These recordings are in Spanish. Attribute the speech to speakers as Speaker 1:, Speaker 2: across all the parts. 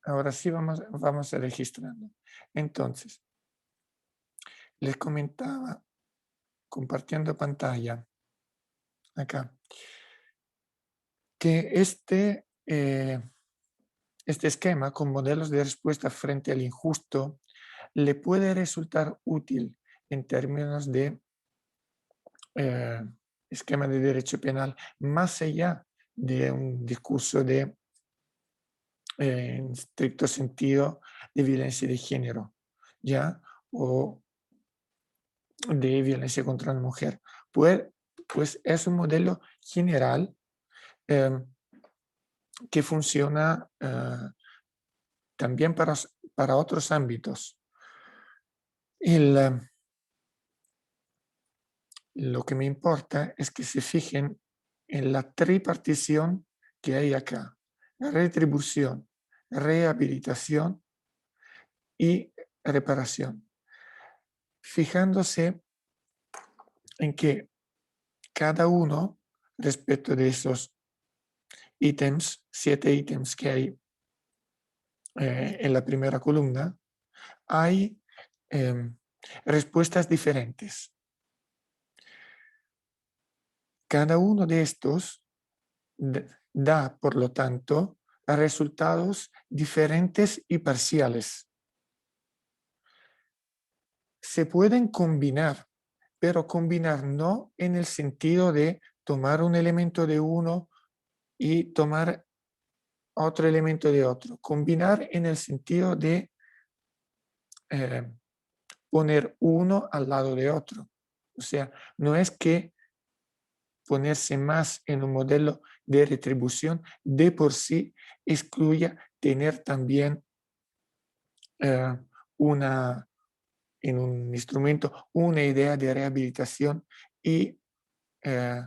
Speaker 1: ahora sí vamos a registrando. Entonces, les comentaba, compartiendo pantalla, acá, que este esquema con modelos de respuesta frente al injusto le puede resultar útil en términos de eh, esquema de derecho penal, más allá de un discurso de, en estricto sentido, de violencia de género, ¿ya? O de violencia contra la mujer. Pues es un modelo general eh, que funciona también para otros ámbitos. El, lo que me importa es que se fijen en la tripartición que hay acá: retribución, rehabilitación y reparación, fijándose en que cada uno, respecto de esos ítems, 7 ítems que hay en la primera columna, hay eh, respuestas diferentes. Cada uno de estos da, por lo tanto, resultados diferentes y parciales. Se pueden combinar, pero combinar no en el sentido de tomar un elemento de uno y tomar otro elemento de otro. Combinar en el sentido de eh, poner uno al lado de otro. O sea, no es que ponerse más en un modelo de retribución de por sí excluya tener también eh, una, en un instrumento una idea de rehabilitación y eh,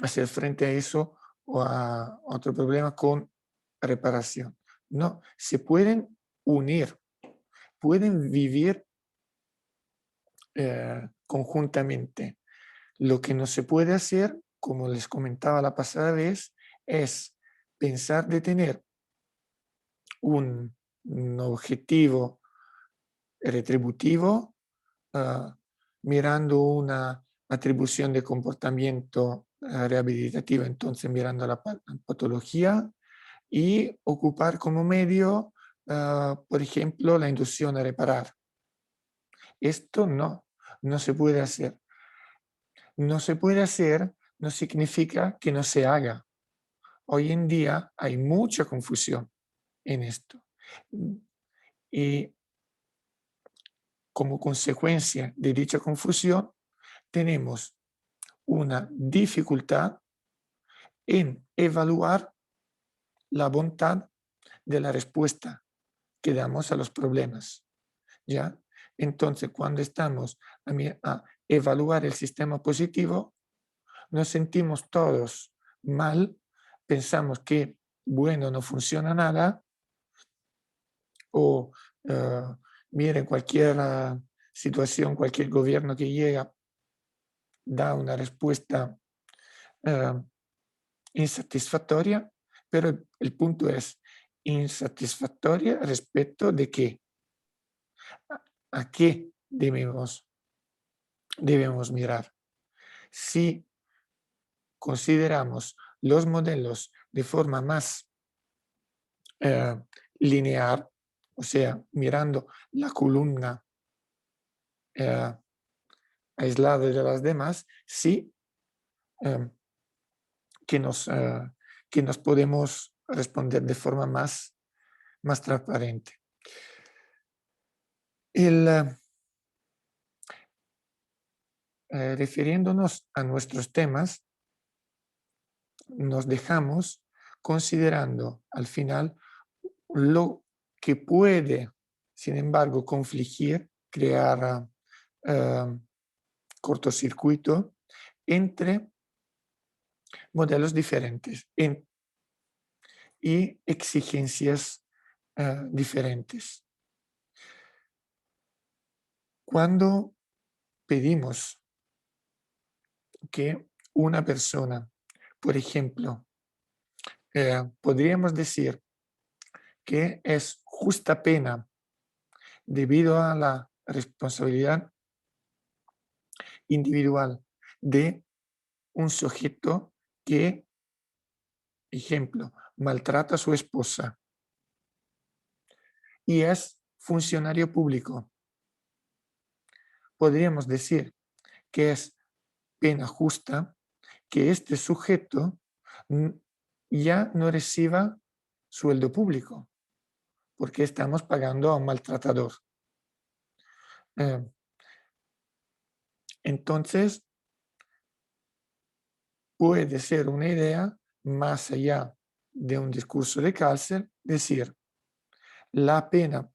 Speaker 1: hacer frente a eso o a otro problema con reparación. No, se pueden unir, pueden vivir conjuntamente. Lo que no se puede hacer, como les comentaba la pasada vez, es pensar de tener un objetivo retributivo mirando una atribución de comportamiento rehabilitativo, entonces mirando la patología, y ocupar como medio, por ejemplo, la inducción a reparar. Esto no se puede hacer. No se puede hacer no significa que no se haga. Hoy en día hay mucha confusión en esto. Y como consecuencia de dicha confusión, tenemos una dificultad en evaluar la bondad de la respuesta que damos a los problemas, ¿ya? Entonces, cuando estamos a evaluar el sistema positivo, nos sentimos todos mal, pensamos que, bueno, no funciona nada, o miren, cualquier situación, cualquier gobierno que llega da una respuesta eh, insatisfactoria, pero el punto es insatisfactoria respecto de qué, a qué debemos mirar. Si consideramos los modelos de forma más eh, lineal, o sea, mirando la columna eh, aislada de las demás, sí eh, que, nos, eh, que nos podemos responder de forma más transparente. Refiriéndonos a nuestros temas, nos dejamos considerando al final lo que puede, sin embargo, confligir, crear eh, cortocircuito entre modelos diferentes y exigencias diferentes. Cuando pedimos que una persona, por ejemplo, podríamos decir que es justa pena debido a la responsabilidad individual de un sujeto que, ejemplo, maltrata a su esposa y es funcionario público. Podríamos decir que es pena justa que este sujeto ya no reciba sueldo público, porque estamos pagando a un maltratador. Entonces, puede ser una idea, más allá de un discurso de cárcel, decir, la pena,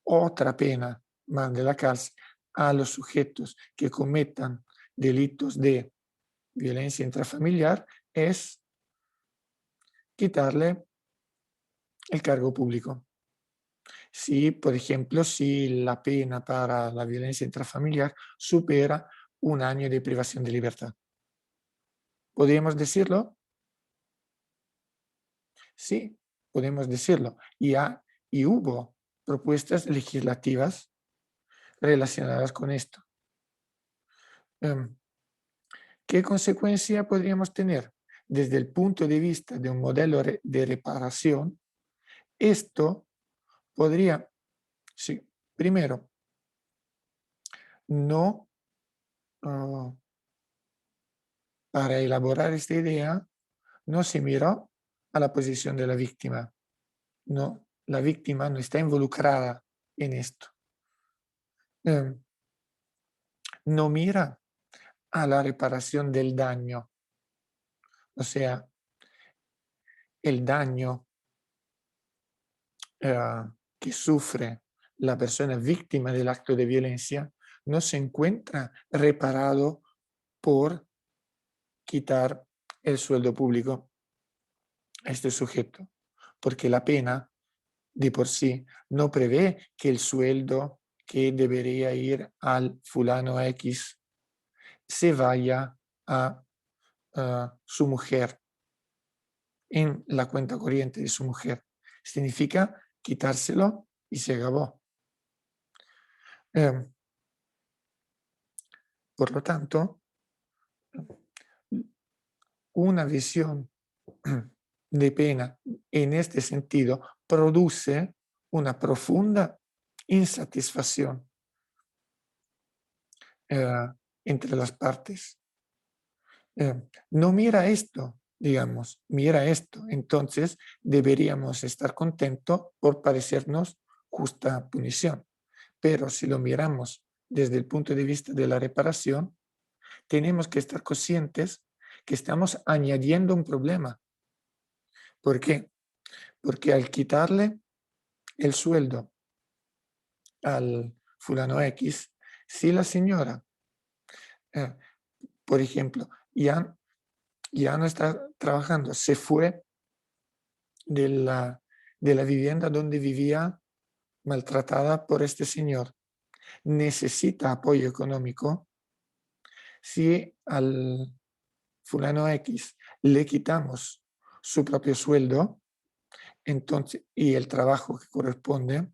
Speaker 1: otra pena más de la cárcel a los sujetos que cometan delitos de violencia intrafamiliar es quitarle el cargo público. Si, por ejemplo, si la pena para la violencia intrafamiliar supera 1 año de privación de libertad. ¿Podríamos decirlo? Sí, podemos decirlo. Y hubo propuestas legislativas relacionadas con esto. ¿Qué consecuencia podríamos tener? Desde el punto de vista de un modelo de reparación, esto podría, sí, primero, no, para elaborar esta idea, no se miró a la posición de la víctima. No, la víctima no está involucrada en esto. No mira a la reparación del daño. O sea, el daño que sufre la persona víctima del acto de violencia no se encuentra reparado por quitar el sueldo público a este sujeto, porque la pena de por sí no prevé que el sueldo que debería ir al fulano X se vaya a su mujer, en la cuenta corriente de su mujer. Significa quitárselo y se acabó. Por lo tanto, una visión de pena en este sentido produce una profunda insatisfacción entre las partes. No mira esto, digamos, mira esto. Entonces deberíamos estar contentos por parecernos justa punición. Pero si lo miramos desde el punto de vista de la reparación, tenemos que estar conscientes que estamos añadiendo un problema. ¿Por qué? Porque al quitarle el sueldo al fulano X, si la señora, por ejemplo, ya no está trabajando, se fue de la vivienda donde vivía maltratada por este señor, necesita apoyo económico, si al fulano X le quitamos su propio sueldo, entonces, y el trabajo que corresponde,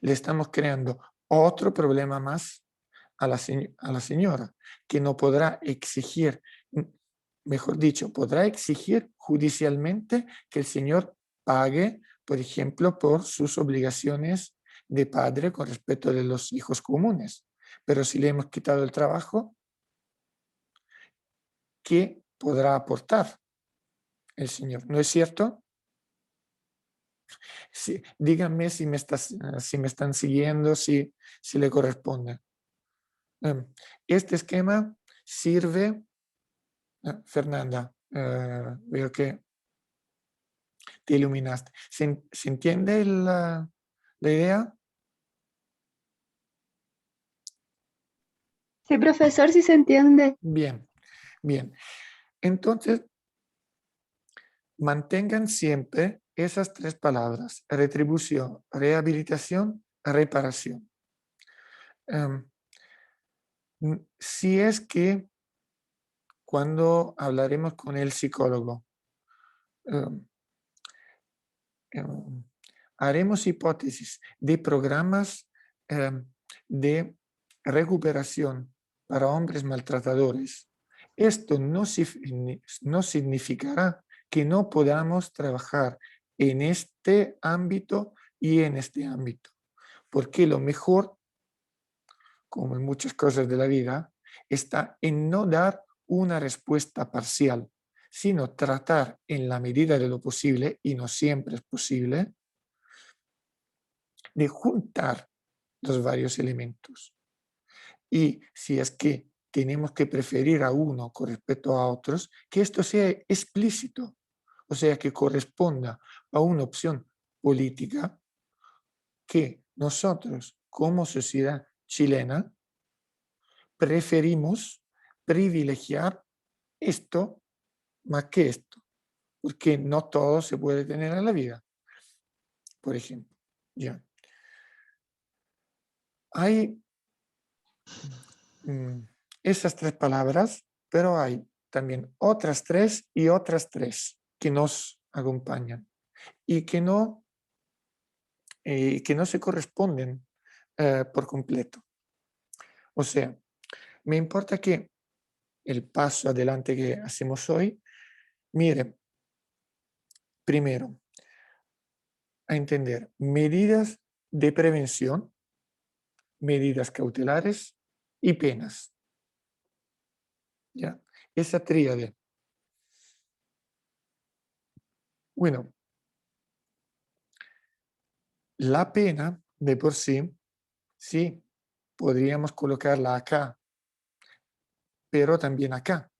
Speaker 1: le estamos creando otro problema más a la señora, que no podrá exigir, mejor dicho, podrá exigir judicialmente que el señor pague, por ejemplo, por sus obligaciones de padre con respecto de los hijos comunes. Pero si le hemos quitado el trabajo, ¿qué podrá aportar el señor? ¿No es cierto? Sí, díganme si si me están siguiendo, si le corresponde. Este esquema sirve, Fernanda, veo que te iluminaste. ¿Se entiende la idea?
Speaker 2: Sí, profesor, sí se entiende.
Speaker 1: Bien, bien. Entonces, mantengan siempre esas 3 palabras: retribución, rehabilitación, reparación. Si es que cuando hablaremos con el psicólogo em, haremos hipótesis de programas de recuperación para hombres maltratadores. Esto no significará que no podamos trabajar en este ámbito y en este ámbito, porque lo mejor, como en muchas cosas de la vida, está en no dar una respuesta parcial, sino tratar en la medida de lo posible, y no siempre es posible, de juntar los varios elementos. Y si es que tenemos que preferir a uno con respecto a otros, que esto sea explícito, o sea, que corresponda a una opción política que nosotros, como sociedad chilena, preferimos privilegiar esto más que esto, porque no todo se puede tener en la vida, por ejemplo. Ya. Hay mm, esas tres palabras, pero hay también otras tres y otras tres que nos acompañan y que no se corresponden por completo. O sea, me importa que el paso adelante que hacemos hoy, mire, primero, a entender medidas de prevención, medidas cautelares y penas. ¿Ya? Esa tríade. Bueno, la pena de por sí, sí, podríamos colocarla acá, pero también acá.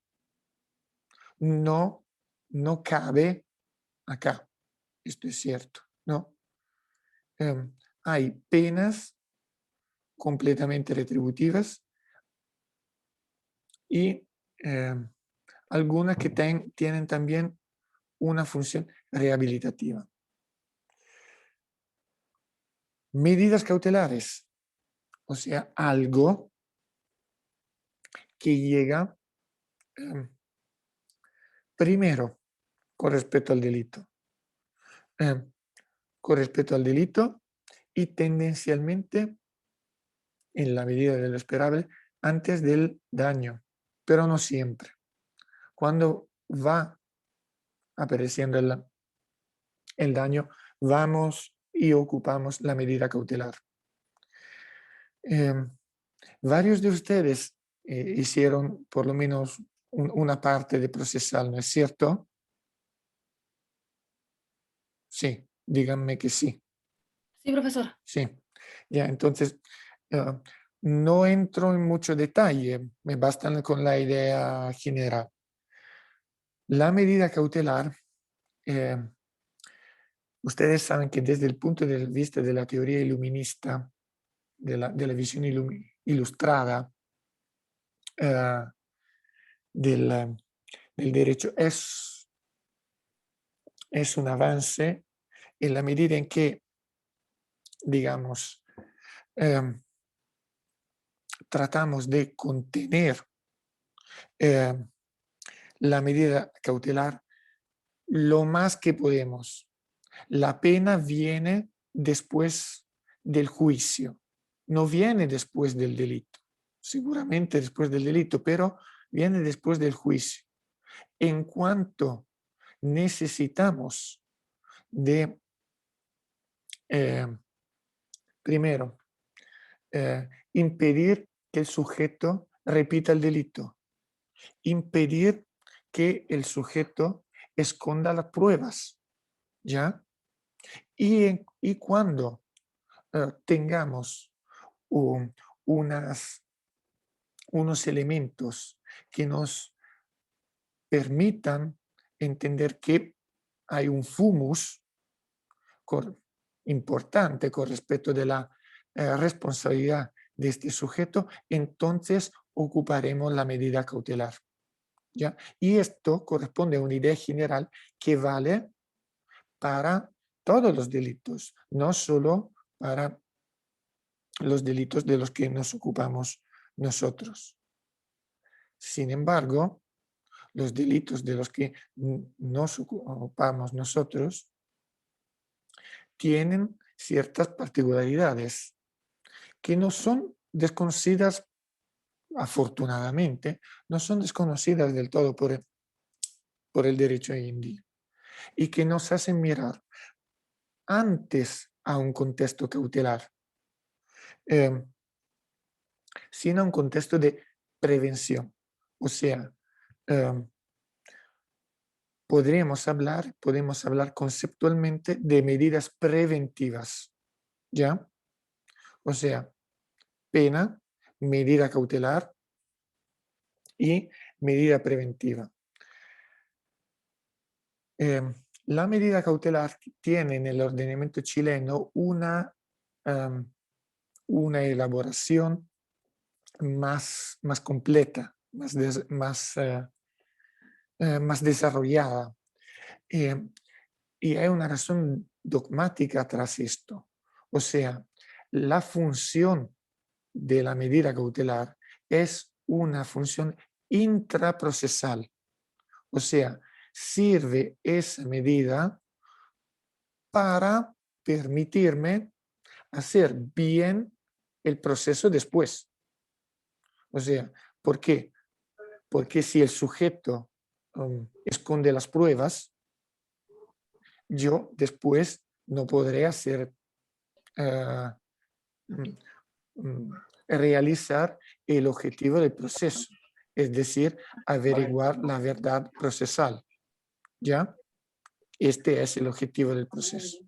Speaker 1: No, no cabe acá. Esto es cierto, ¿no? Hay penas completamente retributivas y algunas que tienen también una función rehabilitativa. Medidas cautelares, o sea, algo que llega primero con respecto al delito. Con respecto al delito y tendencialmente, en la medida de lo esperable, antes del daño, pero no siempre. Cuando va apareciendo el daño, vamos y ocupamos la medida cautelar. Varios de ustedes hicieron por lo menos una parte de procesal, ¿no es cierto? Sí, díganme que sí.
Speaker 3: Sí, profesor.
Speaker 1: Sí, ya, entonces no entro en mucho detalle, me bastan con la idea general. La medida cautelar, ustedes saben que desde el punto de vista de la teoría iluminista, de la visión ilustrada del, del derecho, es un avance en la medida en que, digamos, tratamos de contener la medida cautelar lo más que podemos. La pena viene después del juicio, no viene después del delito, seguramente después del delito, pero viene después del juicio. En cuanto necesitamos de, primero, impedir que el sujeto repita el delito, impedir que el sujeto esconda las pruebas, ¿ya? Y cuando tengamos unos elementos que nos permitan entender que hay un fumus importante con respecto de la responsabilidad de este sujeto, entonces ocuparemos la medida cautelar. ¿Ya? Y esto corresponde a una idea general que vale para todos los delitos, no solo para los delitos de los que nos ocupamos nosotros. Sin embargo, los delitos de los que nos ocupamos nosotros, tienen ciertas particularidades que no son desconocidas, afortunadamente, no son desconocidas del todo por el derecho indio, y que nos hacen mirar antes a un contexto cautelar, eh, sino a un contexto de prevención. O sea, eh, podemos hablar conceptualmente de medidas preventivas, ¿ya? O sea, pena, medida cautelar y medida preventiva. Eh, la medida cautelar tiene en el ordenamiento chileno una elaboración más completa, más desarrollada. Eh, y hay una razón dogmática tras esto. O sea, la función de la medida cautelar es una función intraprocesal. O sea, sirve esa medida para permitirme hacer bien el proceso después. O sea, ¿por qué? Porque si el sujeto esconde las pruebas, yo después no podré hacer, eh, mm, realizar el objetivo del proceso, es decir, averiguar la verdad procesal. ¿Ya? Este es el objetivo del proceso.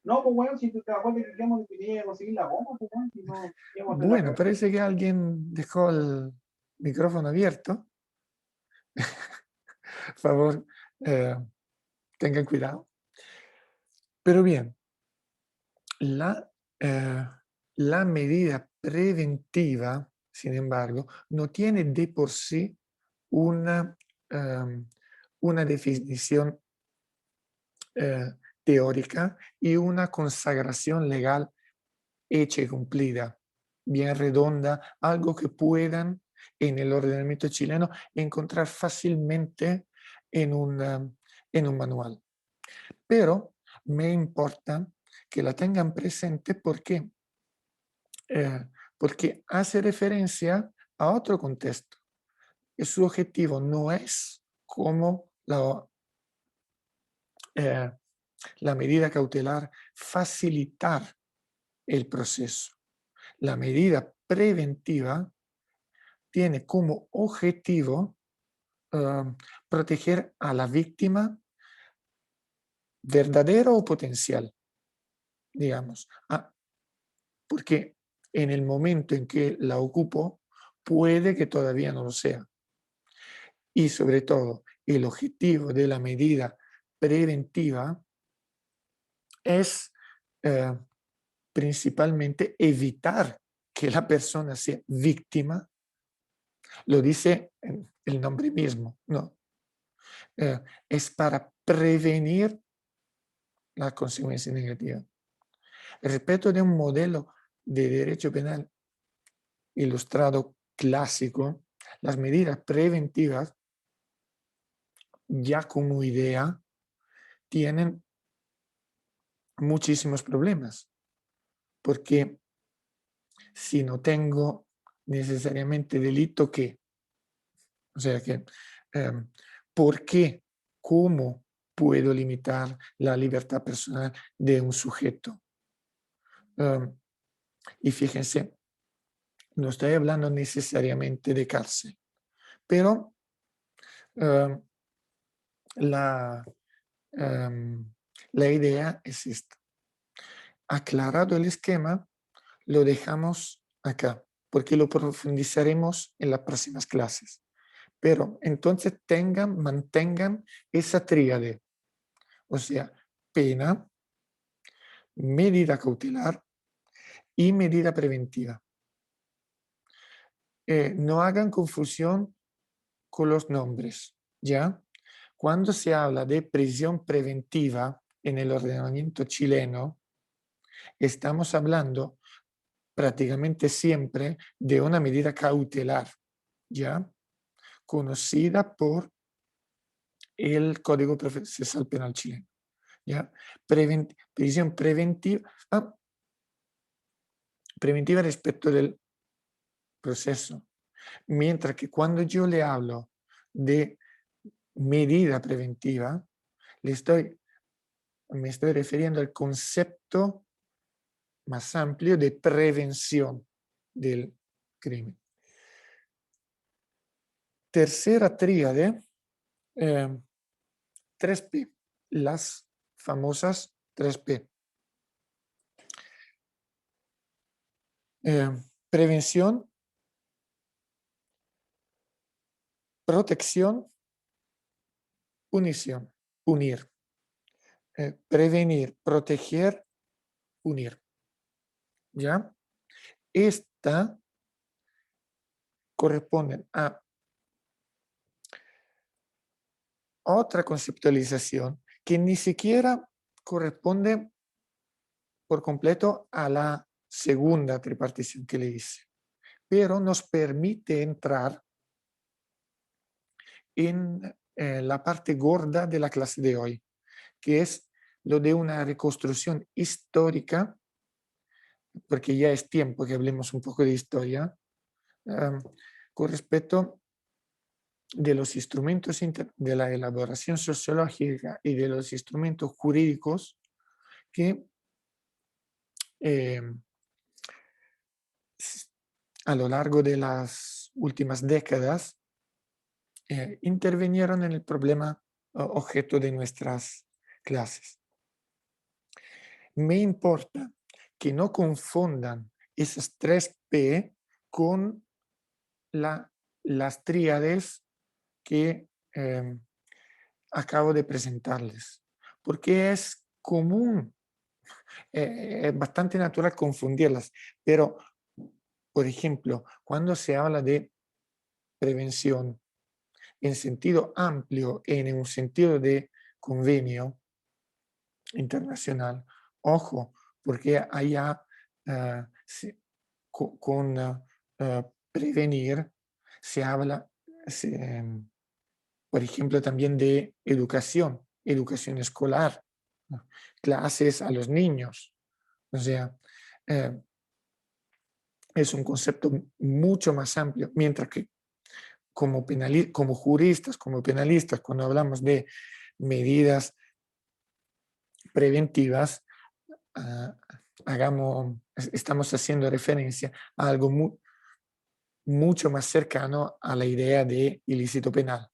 Speaker 3: No, pues bueno, si tú te acuerdas que quedamos de conseguir la goma, pues bueno, si no, íbamos a hacer la
Speaker 1: Bueno,
Speaker 3: cagada.
Speaker 1: parece que alguien dejó el micrófono abierto. Por favor, eh, tengan cuidado. Pero bien, la, eh, la medida preventiva, sin embargo, no tiene de por sí una, una definición teórica y una consagración legal hecha y cumplida, bien redonda, algo que puedan en el ordenamiento chileno encontrar fácilmente en un manual. Pero me importa que la tengan presente porque, porque hace referencia a otro contexto. Y su objetivo no es como la medida cautelar facilitar el proceso. La medida preventiva tiene como objetivo proteger a la víctima verdadera o potencial, digamos. Porque en el momento en que la ocupo, puede que todavía no lo sea. Y sobre todo, el objetivo de la medida preventiva es principalmente evitar que la persona sea víctima. Lo dice el nombre mismo, ¿no? Es para prevenir la consecuencia negativa. Respecto de un modelo de derecho penal ilustrado clásico, las medidas preventivas, ya como idea, tienen muchísimos problemas, porque si no tengo necesariamente delito, ¿qué? O sea que, ¿por qué? ¿Cómo puedo limitar la libertad personal de un sujeto? Y fíjense, no estoy hablando necesariamente de cárcel, pero eh, la, la idea es esta. Aclarado el esquema, lo dejamos acá, porque lo profundizaremos en las próximas clases. Pero entonces mantengan esa tríade, o sea, pena, medida cautelar y medida preventiva. No hagan confusión con los nombres, ¿ya? Cuando se habla de prisión preventiva en el ordenamiento chileno, estamos hablando prácticamente siempre de una medida cautelar, ¿ya? Conocida por el Código Procesal Penal chileno. ¿Ya? Prisión preventiva respecto del proceso. Mientras que cuando yo le hablo de medida preventiva, me estoy refiriendo al concepto más amplio de prevención del crimen. Tercera tríade, 3P, las famosas 3P. Prevención, protección, punición, punir. Prevenir, proteger, punir. ¿Ya? Esta corresponde a otra conceptualización que ni siquiera corresponde por completo a la segunda tripartición que le hice, pero nos permite entrar en la parte gorda de la clase de hoy, que es lo de una reconstrucción histórica, porque ya es tiempo que hablemos un poco de historia, con respecto de los instrumentos de la elaboración sociológica y de los instrumentos jurídicos que a lo largo de las últimas décadas intervinieron en el problema objeto de nuestras clases. Me importa que no confundan esas 3P con las tríades que acabo de presentarles, porque es común, es bastante natural confundirlas, pero, por ejemplo, cuando se habla de prevención en sentido amplio, en un sentido de convenio internacional, ojo, porque allá con prevenir se habla, por ejemplo, también de educación escolar, ¿no? Clases a los niños. O sea, es un concepto mucho más amplio, mientras que como juristas, como penalistas, cuando hablamos de medidas preventivas, estamos haciendo referencia a algo mucho más cercano a la idea de ilícito penal,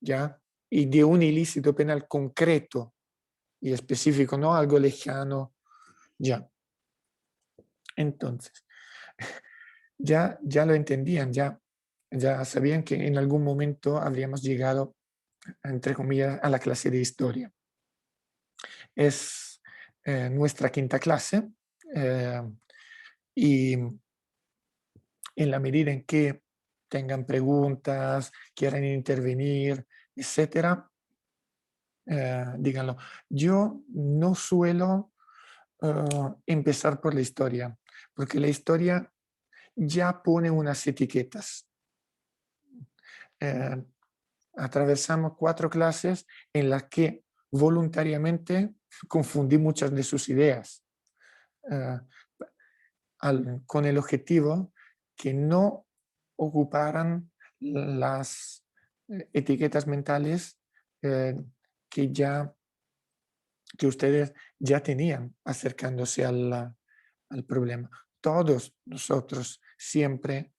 Speaker 1: ¿ya? Y de un ilícito penal concreto y específico, no algo lejano, ya. Entonces, ya lo entendían, ya sabían que en algún momento habríamos llegado, entre comillas, a la clase de historia. Es nuestra quinta clase y en la medida en que tengan preguntas, quieran intervenir, etcétera, díganlo. Yo no suelo empezar por la historia, porque la historia ya pone unas etiquetas. Atravesamos 4 clases en las que voluntariamente confundí muchas de sus ideas, con el objetivo que no ocuparan las etiquetas mentales que ustedes ya tenían acercándose al problema. Todos nosotros siempre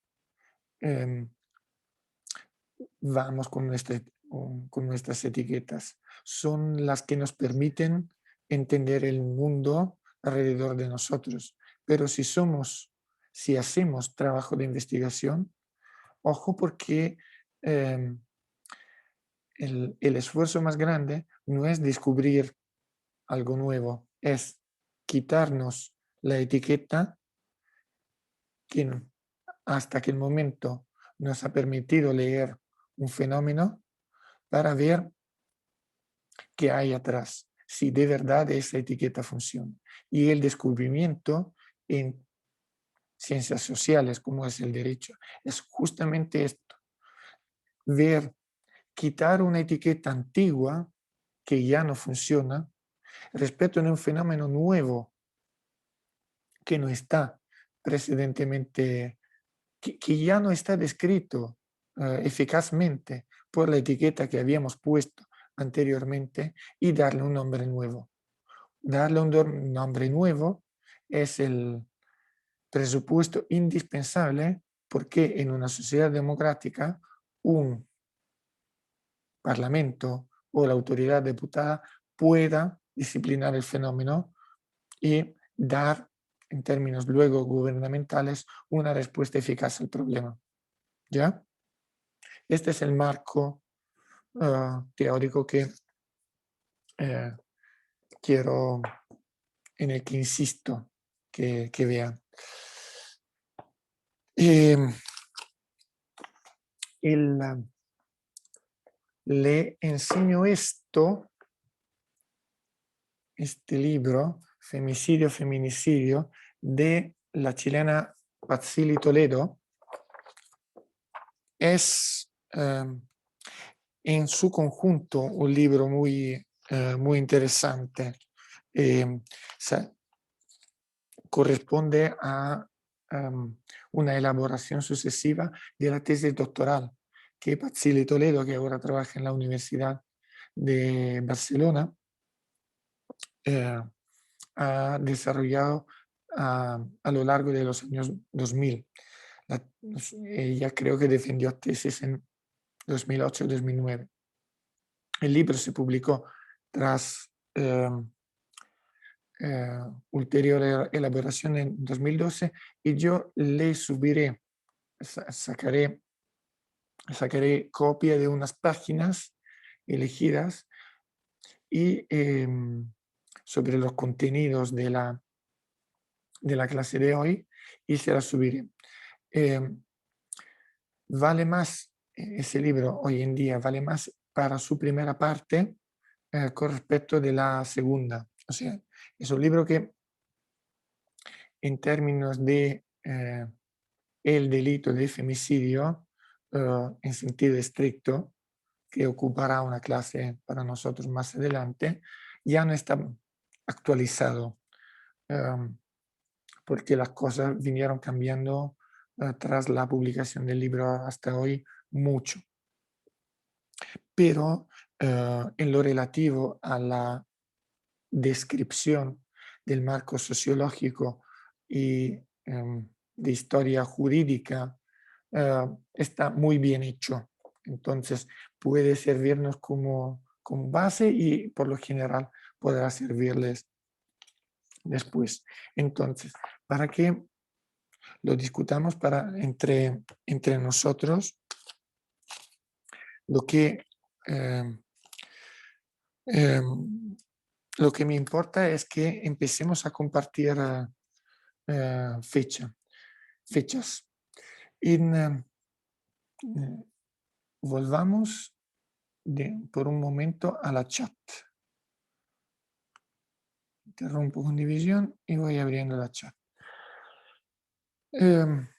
Speaker 1: vamos con nuestras etiquetas. Son las que nos permiten entender el mundo alrededor de nosotros. Pero si hacemos trabajo de investigación, ojo, porque el esfuerzo más grande no es descubrir algo nuevo, es quitarnos la etiqueta que hasta aquel momento nos ha permitido leer un fenómeno para ver qué hay atrás, si de verdad esa etiqueta funciona. Y el descubrimiento en ciencias sociales, como es el derecho, es justamente esto, ver quitar una etiqueta antigua que ya no funciona respecto a un fenómeno nuevo que no está precedentemente, que ya no está descrito eficazmente por la etiqueta que habíamos puesto anteriormente y darle un nombre nuevo. Darle un nombre nuevo es el presupuesto indispensable porque en una sociedad democrática un parlamento o la autoridad deputada pueda disciplinar el fenómeno y dar, en términos luego gubernamentales, una respuesta eficaz al problema. ¿Ya? Este es el marco teórico que quiero, en el que insisto que vean. Le enseño este libro, Femicidio, Feminicidio, de la chilena Patsili Toledo. Es en su conjunto un libro muy, muy interesante. Corresponde a una elaboración sucesiva de la tesis doctoral que Patsili Toledo, que ahora trabaja en la Universidad de Barcelona, ha desarrollado a lo largo de los años 2000. Ella creo que defendió tesis en 2008-2009. El libro se publicó tras ulterior elaboración en 2012 y yo le subiré, sacaré copia de unas páginas elegidas y sobre los contenidos de la clase de hoy y se la subiré. Vale más, ese libro hoy en día vale más para su primera parte con respecto de la segunda. O sea, es un libro que en términos de el delito de femicidio en sentido estricto, que ocupará una clase para nosotros más adelante, ya no está actualizado, porque las cosas vinieron cambiando tras la publicación del libro hasta hoy mucho. Pero en lo relativo a la descripción del marco sociológico y de historia jurídica, está muy bien hecho. Entonces puede servirnos como base y por lo general podrá servirles después. Entonces, para que lo discutamos entre nosotros, lo que, lo que me importa es que empecemos a compartir fechas. Volvamos por un momento a la chat. Interrumpo con división y voy abriendo la chat. En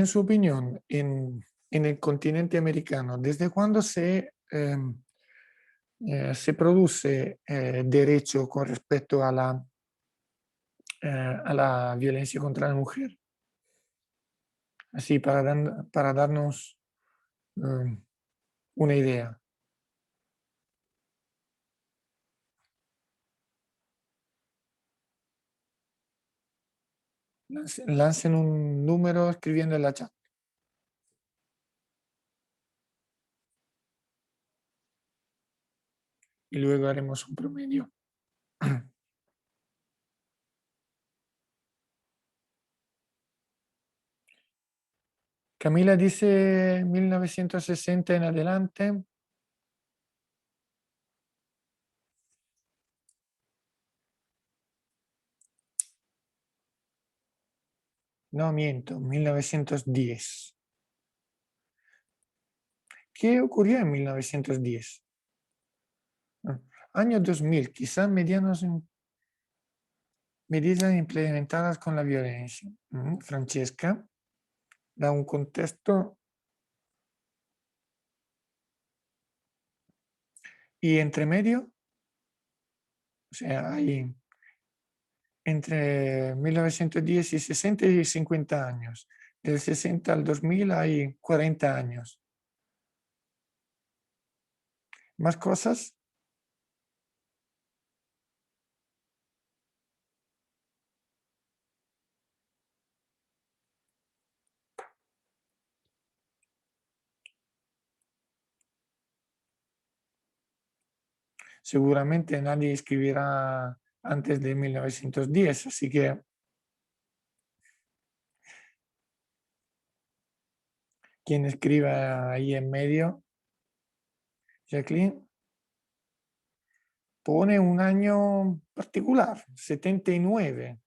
Speaker 1: su opinión, en el continente americano, ¿desde cuándo se produce derecho con respecto a la violencia contra la mujer? Así, para darnos una idea. Lancen un número escribiendo en la chat. Y luego haremos un promedio. Camila dice 1960 en adelante. No miento, 1910. ¿Qué ocurrió en 1910? Año 2000, quizás medidas implementadas con la violencia. Francesca da un contexto Y entre medio, o sea, hay entre 1910 y 60 y 50 años. Del 60 al 2000 hay 40 años. ¿Más cosas? Seguramente nadie escribirá antes de 1910, así que quien escriba ahí en medio, Jacqueline, pone un año particular, 79,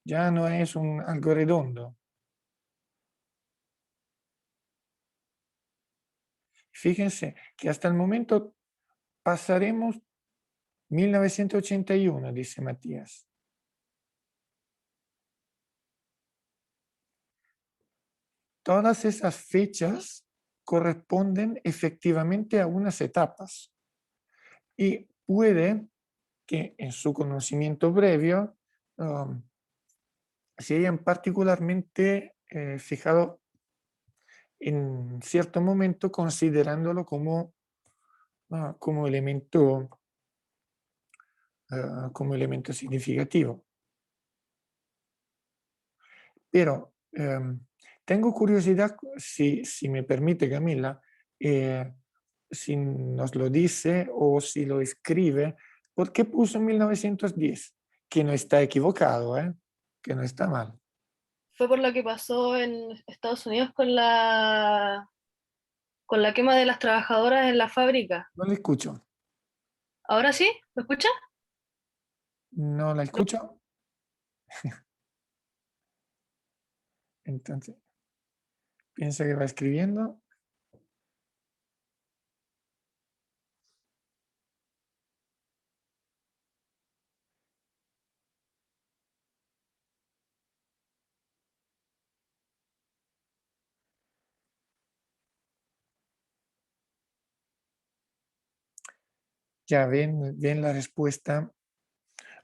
Speaker 1: ya no es algo redondo. Fíjense que hasta el momento pasaremos 1981, dice Matías. Todas esas fechas corresponden efectivamente a unas etapas y puede que en su conocimiento previo se hayan particularmente fijado en cierto momento considerándolo como elemento significativo. Pero tengo curiosidad, si me permite Camila, si nos lo dice o si lo escribe, ¿por qué puso 1910? Que no está equivocado, que no está mal.
Speaker 4: Fue por lo que pasó en Estados Unidos con la quema de las trabajadoras en la fábrica.
Speaker 1: No la escucho.
Speaker 4: ¿Ahora sí? ¿Me escucha?
Speaker 1: No la escucho. Entonces, piensa que va escribiendo. Ya ven la respuesta.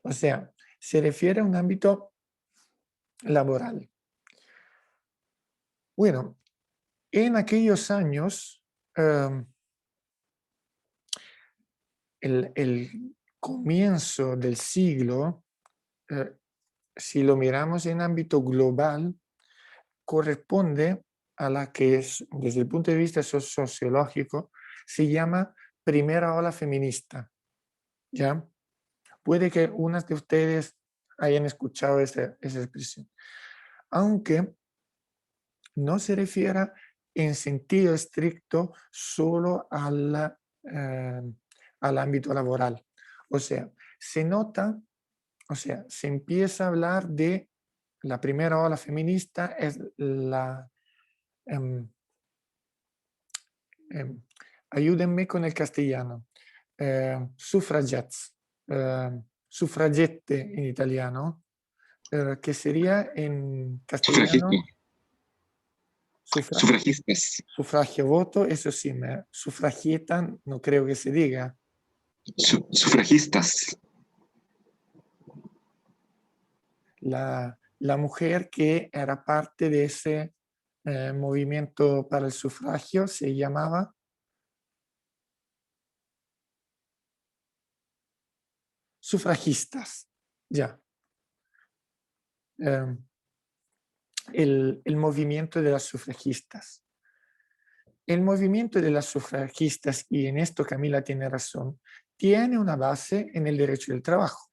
Speaker 1: O sea, se refiere a un ámbito laboral. Bueno, en aquellos años, el comienzo del siglo, si lo miramos en ámbito global, corresponde a la que es, desde el punto de vista sociológico, se llama primera ola feminista. ¿Ya? Puede que unas de ustedes hayan escuchado esa expresión, aunque no se refiera en sentido estricto solo al ámbito laboral. O sea, se nota, o sea, se empieza a hablar de la primera ola feminista, es la... ayúdenme con el castellano. Suffragettes, suffragette en italiano, que sería en castellano
Speaker 5: Sufragistas.
Speaker 1: sufragio voto, eso sí, sufragieta no creo que se diga.
Speaker 5: Sufragistas.
Speaker 1: La mujer que era parte de ese movimiento para el sufragio se llamaba sufragistas. Ya. El movimiento de las sufragistas. El movimiento de las sufragistas, y en esto Camila tiene razón, tiene una base en el derecho del trabajo,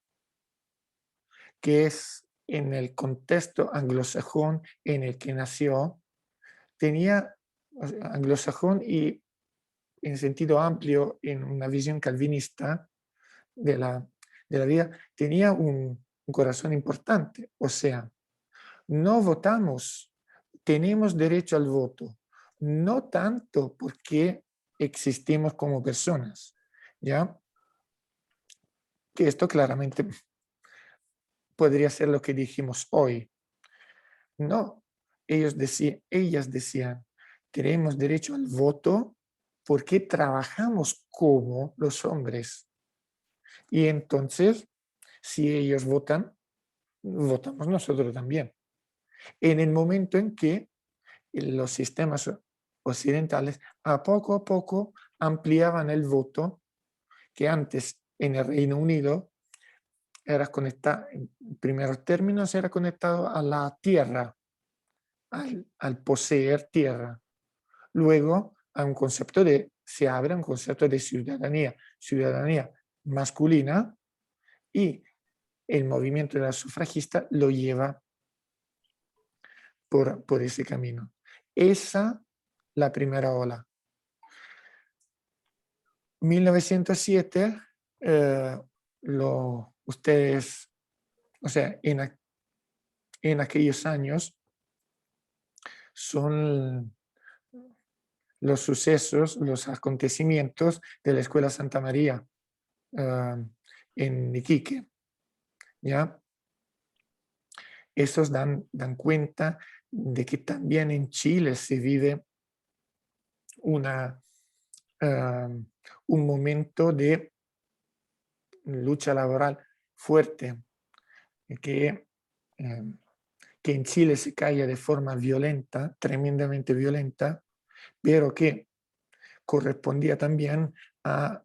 Speaker 1: que es en el contexto anglosajón en el que nació, tenía anglosajón y en sentido amplio, en una visión calvinista de la vida, tenía un corazón importante, o sea, no votamos, tenemos derecho al voto, no tanto porque existimos como personas, ¿ya? Que esto claramente podría ser lo que dijimos hoy. No, ellas decían, tenemos derecho al voto ¿por qué trabajamos como los hombres? Y entonces, si ellos votan, votamos nosotros también. En el momento en que los sistemas occidentales a poco ampliaban el voto, que antes en el Reino Unido era conectado, en primeros términos, era conectado a la tierra, al poseer tierra. Luego a un concepto se abre un concepto de ciudadanía masculina, y el movimiento de la sufragista lo lleva por ese camino. Esa la primera ola. 1907, ustedes, o sea, en aquellos años son los sucesos, los acontecimientos de la Escuela Santa María en Iquique, ¿ya? Esos dan cuenta de que también en Chile se vive un momento de lucha laboral fuerte, que, que en Chile se cae de forma violenta, tremendamente violenta, pero que correspondía también a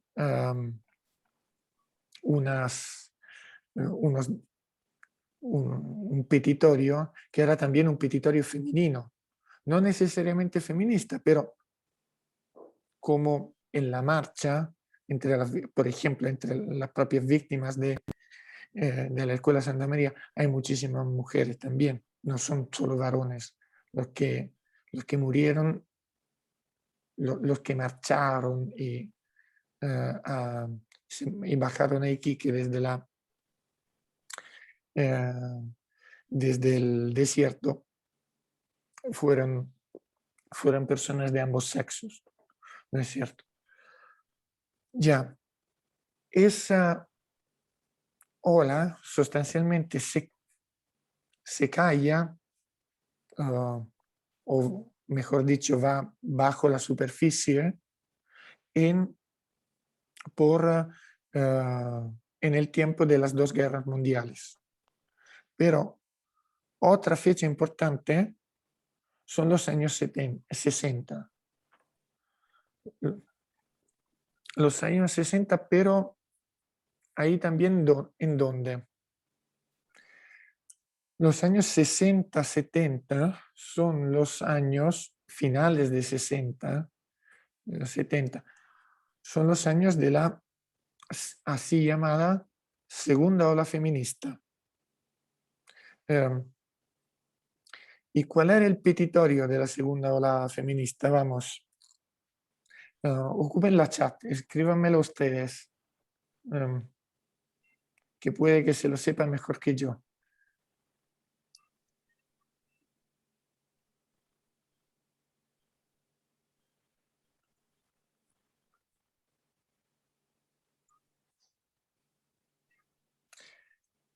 Speaker 1: un petitorio que era también un petitorio femenino, no necesariamente feminista, pero como en la marcha, por ejemplo, entre las propias víctimas de la Escuela Santa María, hay muchísimas mujeres también, no son solo varones los que murieron, los que marcharon y bajaron a Iquique desde el desierto, fueron personas de ambos sexos, ¿no es cierto? Ya, esa ola sustancialmente se calla, o mejor dicho, va bajo la superficie en el tiempo de las dos guerras mundiales. Pero otra fecha importante son los años 60. Los años 60, pero ahí también en donde los años 60, 70 son los años finales de 60, de los 70, son los años de la así llamada segunda ola feminista. ¿Y cuál era el petitorio de la segunda ola feminista? Vamos, ocupen la chat, escríbanmelo ustedes, que puede que se lo sepan mejor que yo.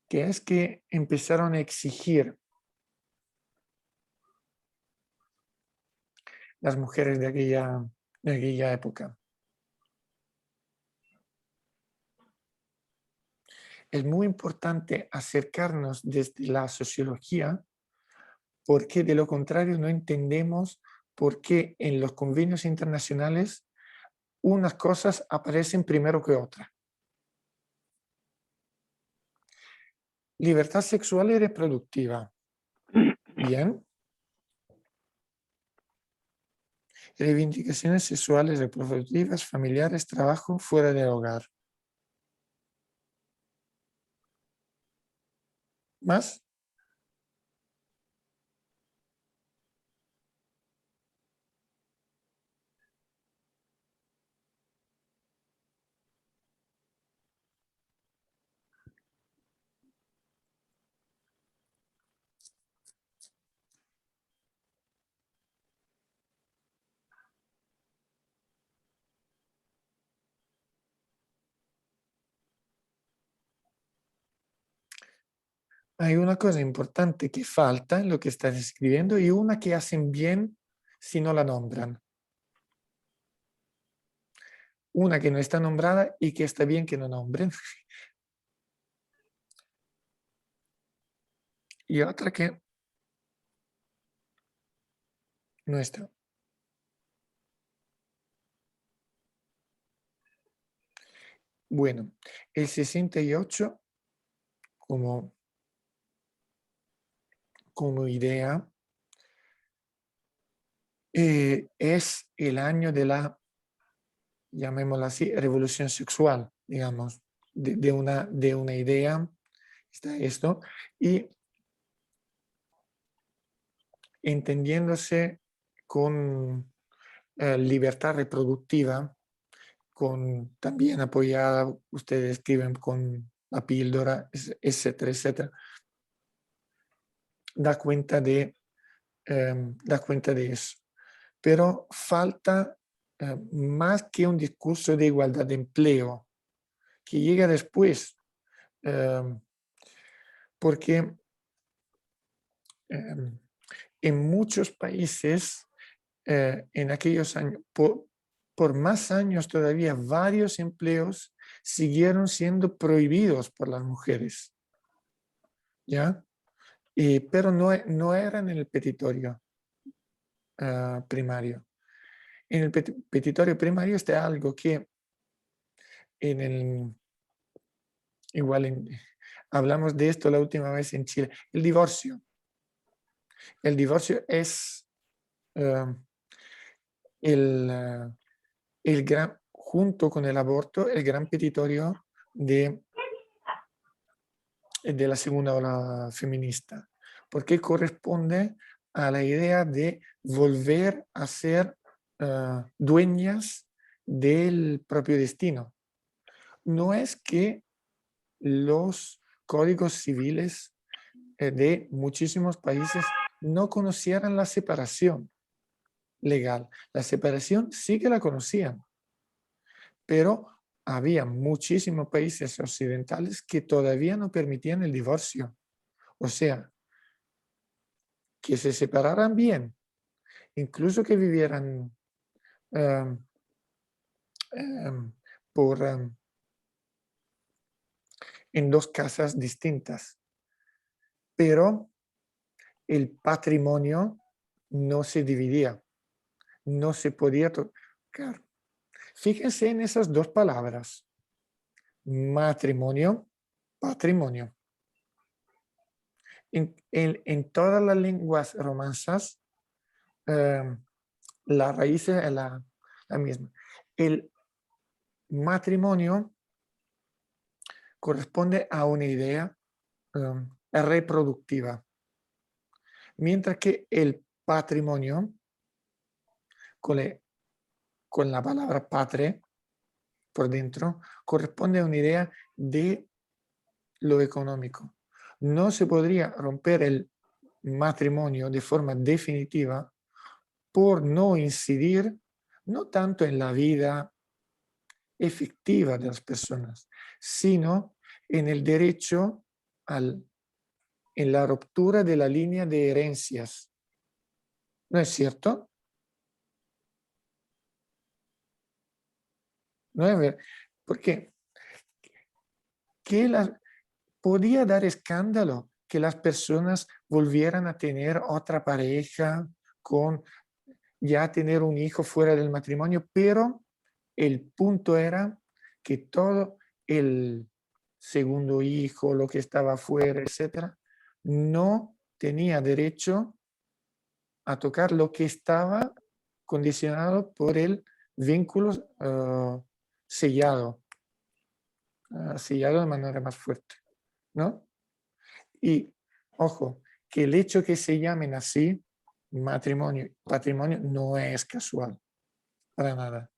Speaker 1: Que es que empezaron a exigir las mujeres de aquella época. Es muy importante acercarnos desde la sociología, porque de lo contrario no entendemos por qué en los convenios internacionales unas cosas aparecen primero que otras. Libertad sexual y reproductiva. Bien. Reivindicaciones sexuales, reproductivas, familiares, trabajo fuera del hogar. ¿Más? Hay una cosa importante que falta en lo que estás escribiendo y una que hacen bien si no la nombran. una que no está nombrada y que está bien que no nombren. Y otra que no está. Bueno, el 68 como idea es el año de la, llamémosla así, revolución sexual, digamos, de una idea, está esto, y entendiéndose con libertad reproductiva, con también apoyada, ustedes escriben con la píldora, etcétera, etcétera, da cuenta de eso. Pero falta más que un discurso de igualdad de empleo, que llega después, porque en muchos países, en aquellos años, por más años todavía, varios empleos siguieron siendo prohibidos por las mujeres, ¿ya? Pero no eran en el petitorio primario. En el petitorio primario está algo que hablamos de esto la última vez en Chile, el divorcio. El divorcio es el gran, junto con el aborto, el gran petitorio de la segunda ola feminista, porque corresponde a la idea de volver a ser dueñas del propio destino. No es que los códigos civiles de muchísimos países no conocieran la separación legal. La separación sí que la conocían, pero había muchísimos países occidentales que todavía no permitían el divorcio. O sea, que se separaran bien, incluso que vivieran um, por, en dos casas distintas, pero el patrimonio no se dividía, no se podía tocar. Fíjense en esas dos palabras, matrimonio, patrimonio. En todas las lenguas romanzas, la raíz es la misma. El matrimonio corresponde a una idea reproductiva, mientras que el patrimonio, con la palabra padre por dentro, corresponde a una idea de lo económico. No se podría romper el matrimonio de forma definitiva por no incidir no tanto en la vida efectiva de las personas, sino en el derecho en la ruptura de la línea de herencias. ¿No es cierto? ¿No es verdad? Porque podía dar escándalo que las personas volvieran a tener otra pareja, con ya tener un hijo fuera del matrimonio, pero el punto era que todo el segundo hijo, lo que estaba fuera, etcétera, no tenía derecho a tocar lo que estaba condicionado por el vínculo sellado de manera más fuerte, ¿no? Y, ojo, que el hecho que se llamen así, matrimonio y patrimonio, no es casual, para nada.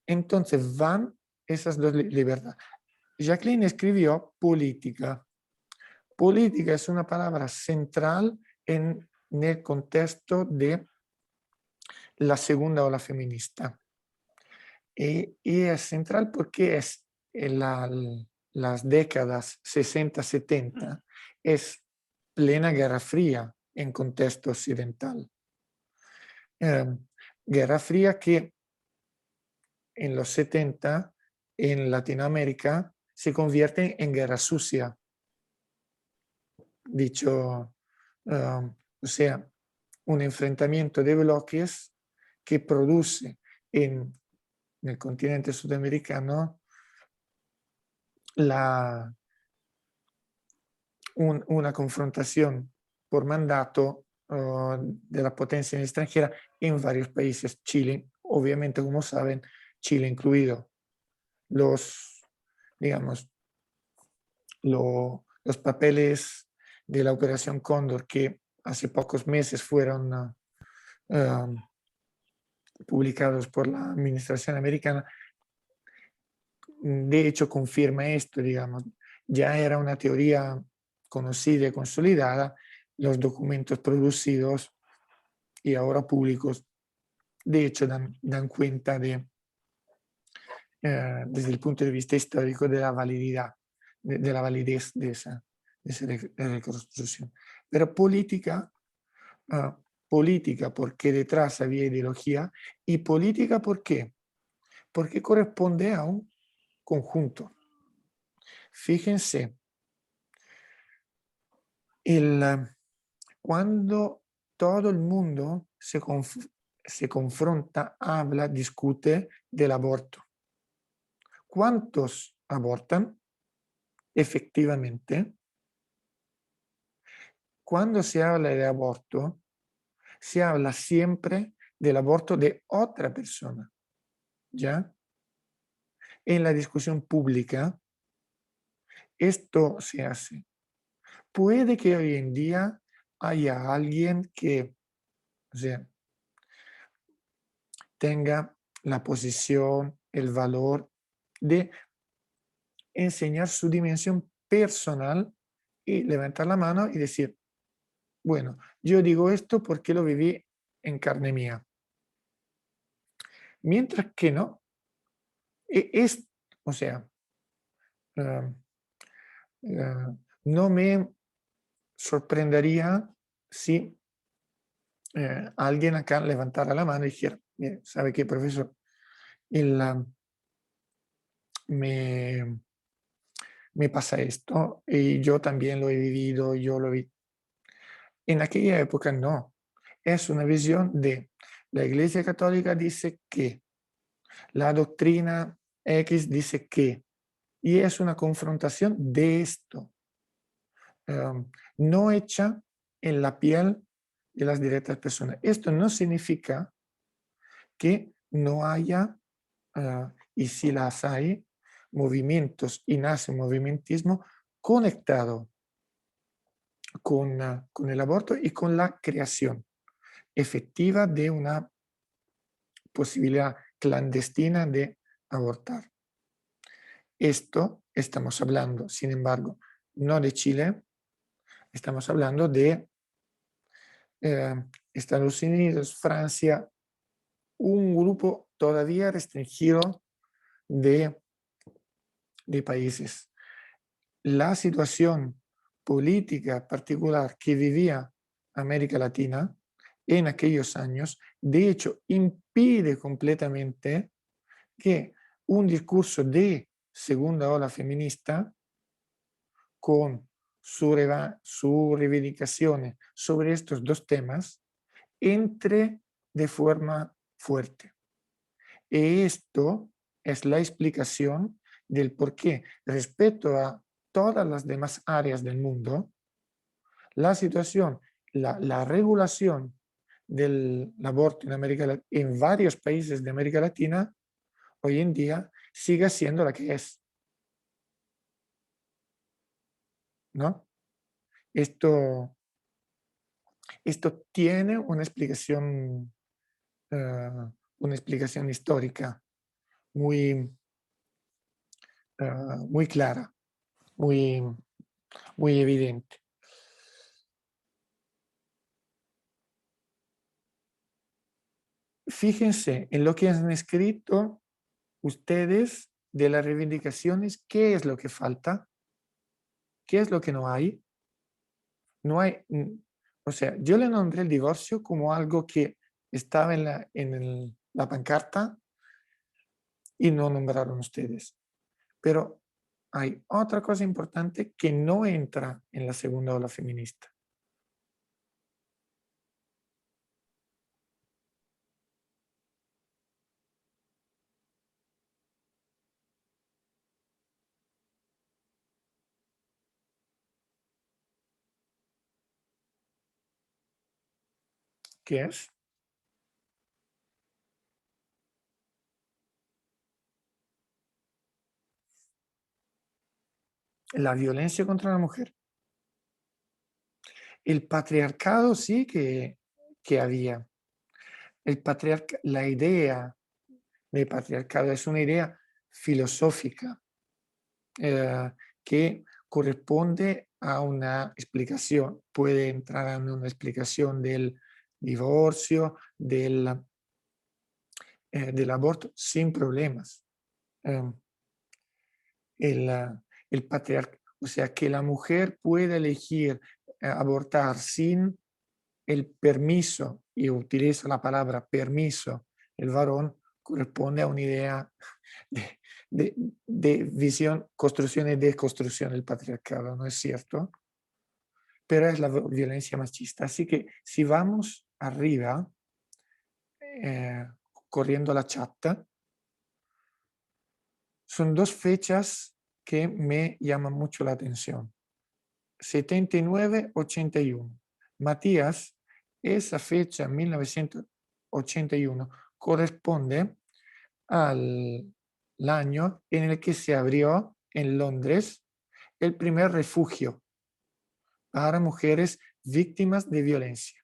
Speaker 1: Entonces van esas dos libertades. Jacqueline escribió política. Política es una palabra central en el contexto de la segunda ola feminista. Y es central porque es en las décadas 60-70, es plena Guerra Fría en contexto occidental. Guerra Fría que en los 70 en Latinoamérica se convierte en guerra sucia. Dicho, o sea, un enfrentamiento de bloques que produce en el continente sudamericano una confrontación por mandato de la potencia extranjera en varios países, Chile, obviamente, como saben, Chile incluido. Digamos, los papeles de la Operación Cóndor que hace pocos meses fueron publicados por la administración americana, de hecho confirma esto, digamos. Ya era una teoría conocida y consolidada, los documentos producidos y ahora públicos, de hecho dan cuenta desde el punto de vista histórico de la validez de esa reconstrucción. Pero política porque detrás había ideología, y política ¿por qué? Porque corresponde a un conjunto. Fíjense, cuando todo el mundo se confronta, habla, discute del aborto, ¿cuántos abortan efectivamente? Cuando se habla de aborto, se habla siempre del aborto de otra persona, ¿ya? En la discusión pública, esto se hace. Puede que hoy en día haya alguien que, o sea, tenga la posición, el valor de enseñar su dimensión personal y levantar la mano y decir, bueno, yo digo esto porque lo viví en carne mía. Mientras que no, o sea, no me sorprendería si alguien acá levantara la mano y dijera, mire, ¿sabe qué, profesor? Me pasa esto y yo también lo he vivido, yo lo vi. En aquella época no. Es una visión de la Iglesia Católica dice que, la doctrina X dice que, y es una confrontación de esto, no hecha en la piel de las directas personas. Esto no significa que no haya, y si las hay, movimientos y nace un movimentismo conectado con el aborto y con la creación efectiva de una posibilidad clandestina de abortar. Esto estamos hablando, sin embargo, no de Chile, estamos hablando de Estados Unidos, Francia, un grupo todavía restringido de países. La situación política particular que vivía América Latina en aquellos años, de hecho, impide completamente que un discurso de segunda ola feminista con su reivindicación sobre estos dos temas entre de forma fuerte. Y esto es la explicación del por qué, respecto a todas las demás áreas del mundo, la situación, la regulación del aborto en varios países de América Latina, hoy en día sigue siendo la que es. ¿No? Esto tiene una explicación histórica muy, muy clara, muy, muy evidente. Fíjense en lo que han escrito ustedes de las reivindicaciones, ¿qué es lo que falta? ¿Qué es lo que no hay? No hay, o sea, yo le nombré el divorcio como algo que estaba en la pancarta y no nombraron ustedes. Pero hay otra cosa importante que no entra en la segunda ola feminista. ¿Qué es? La violencia contra la mujer. El patriarcado sí que había. La idea de patriarcado es una idea filosófica que corresponde a una explicación, puede entrar en una explicación del divorcio, del aborto sin problemas. Eh, el patriarcado, o sea, que la mujer puede elegir abortar sin el permiso, y utilizo la palabra permiso, el varón, corresponde a una idea de, de visión, construcción y desconstrucción del patriarcado, ¿no es cierto? Pero es la violencia machista. Así que si vamos arriba, eh, corriendo la chat, son dos fechas que me llaman mucho la atención. 79-81. Matías, esa fecha, 1981, corresponde al año en el que se abrió en Londres el primer refugio para mujeres víctimas de violencia.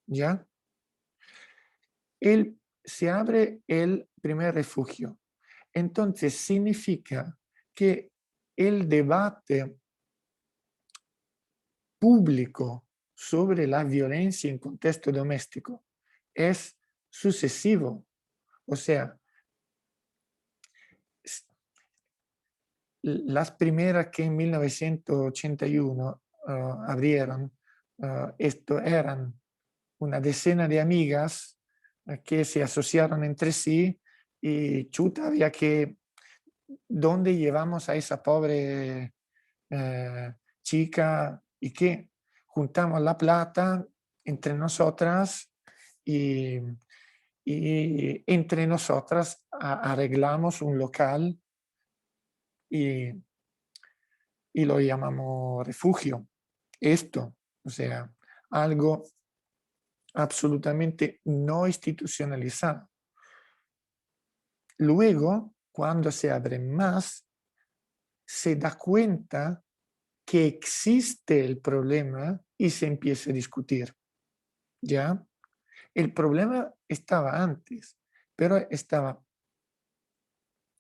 Speaker 1: ¿Ya? Se abre el primer refugio. Entonces significa que el debate público sobre la violencia en contexto doméstico es sucesivo. O sea, las primeras que en 1981 abrieron, esto eran una decena de amigas que se asociaron entre sí y chuta, había que, ¿dónde llevamos a esa pobre chica? ¿Y qué? Juntamos la plata entre nosotras y, y entre nosotras arreglamos un local y, y lo llamamos refugio. Esto, o sea, algo absolutamente no institucionalizado. Luego, cuando se abre más, se da cuenta que existe el problema y se empieza a discutir. ¿Ya? El problema estaba antes, pero estaba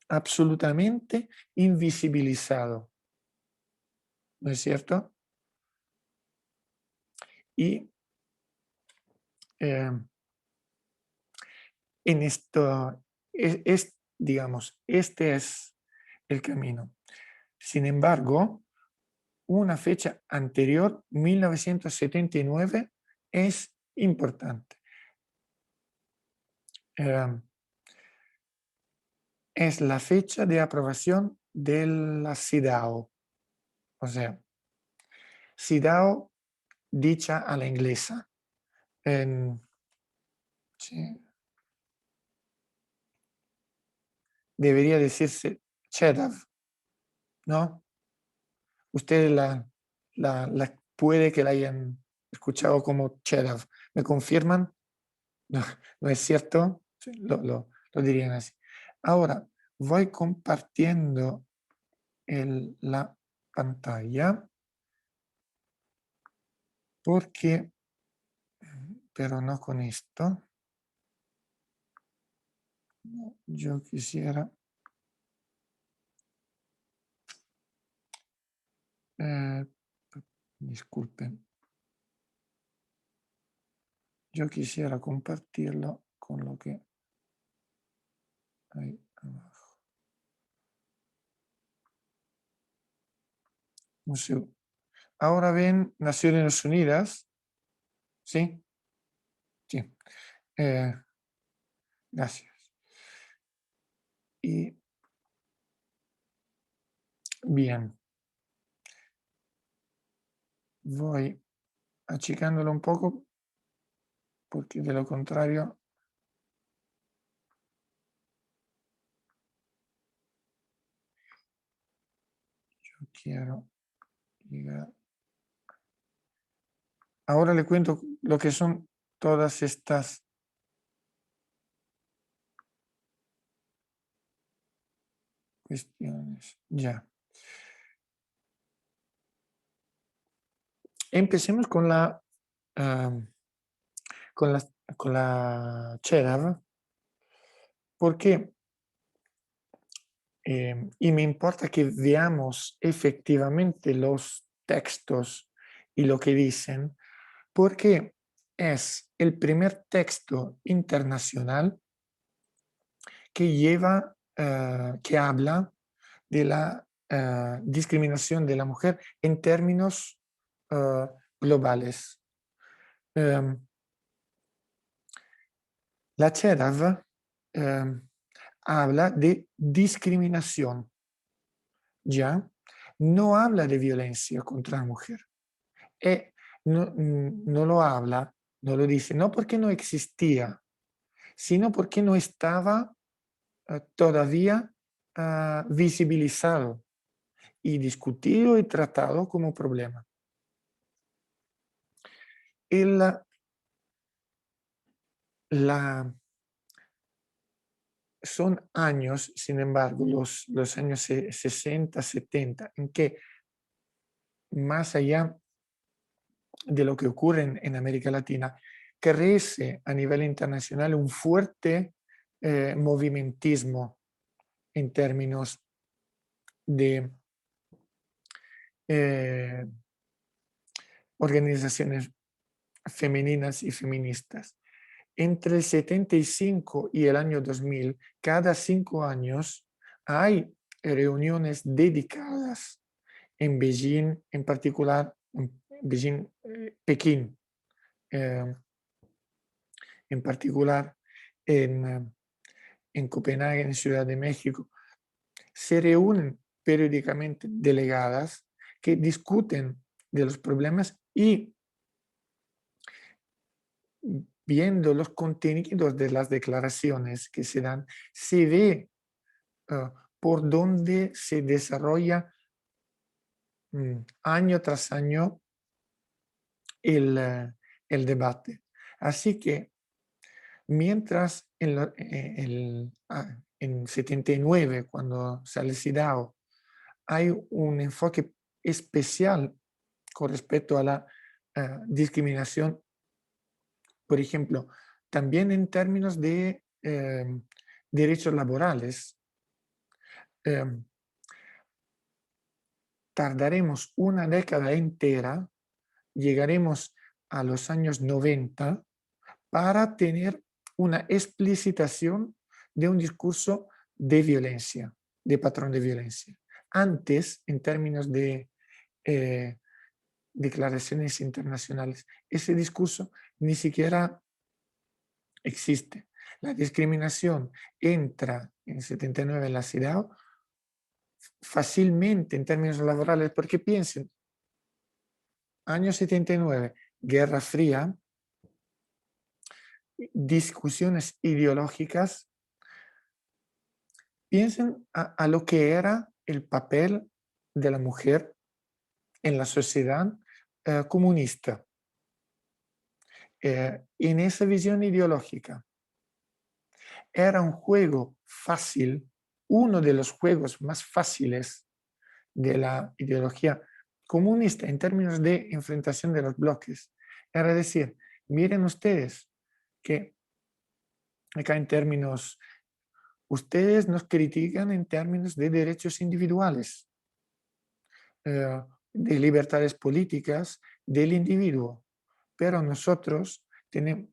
Speaker 1: absolutamente invisibilizado. ¿No es cierto? Y en esto, digamos, este es el camino. Sin embargo, una fecha anterior, 1979, es importante. Es la fecha de aprobación de la CEDAW. O sea, CEDAW dicha a la inglesa. Sí, debería decirse CEDAW, ¿no? Ustedes puede que la hayan escuchado como CEDAW. ¿Me confirman? No, ¿no es cierto? Sí, lo dirían así. Ahora, voy compartiendo la pantalla porque, pero no con esto. Yo quisiera disculpen, yo quisiera compartirlo con lo que hay abajo. Ahora ven Naciones Unidas, ¿sí? Sí. Gracias. Y bien, voy achicándolo un poco porque de lo contrario yo quiero llegar. Ahora le cuento lo que son todas estas cuestiones. Ya. Empecemos con la con la cheddar, porque y me importa que veamos efectivamente los textos y lo que dicen, porque es el primer texto internacional que lleva, que habla de la discriminación de la mujer en términos globales. La CEDAW habla de discriminación, ¿ya? No habla de violencia contra la mujer. No lo habla, no lo dice, no porque no existía, sino porque no estaba todavía visibilizado y discutido y tratado como problema. Son años, sin embargo, los años 60, 70, en que más allá de lo que ocurre en América Latina, crece a nivel internacional un fuerte movimentismo en términos de organizaciones femeninas y feministas. Entre el 75 y el año 2000, cada 5 años hay reuniones dedicadas en Beijing, en particular, en Beijing, Pekín, en particular en Copenhague, en Ciudad de México. Se reúnen periódicamente delegadas que discuten de los problemas y viendo los contenidos de las declaraciones que se dan, se ve por dónde se desarrolla año tras año el debate. Así que mientras en 79, cuando sale CIDAO, hay un enfoque especial con respecto a la discriminación, por ejemplo, también en términos de derechos laborales. Tardaremos una década entera, llegaremos a los años 90 para tener una explicitación de un discurso de violencia, de patrón de violencia. Antes, en términos de declaraciones internacionales, ese discurso ni siquiera existe. La discriminación entra en 79 en la CIDAO fácilmente en términos laborales, porque piensen, año 79, Guerra Fría, discusiones ideológicas, piensen a lo que era el papel de la mujer en la sociedad comunista. En esa visión ideológica, era un juego fácil, uno de los juegos más fáciles de la ideología comunista en términos de enfrentación de los bloques. Era decir, miren ustedes que acá en términos, ustedes nos critican en términos de derechos individuales, de libertades políticas del individuo, pero nosotros tenemos,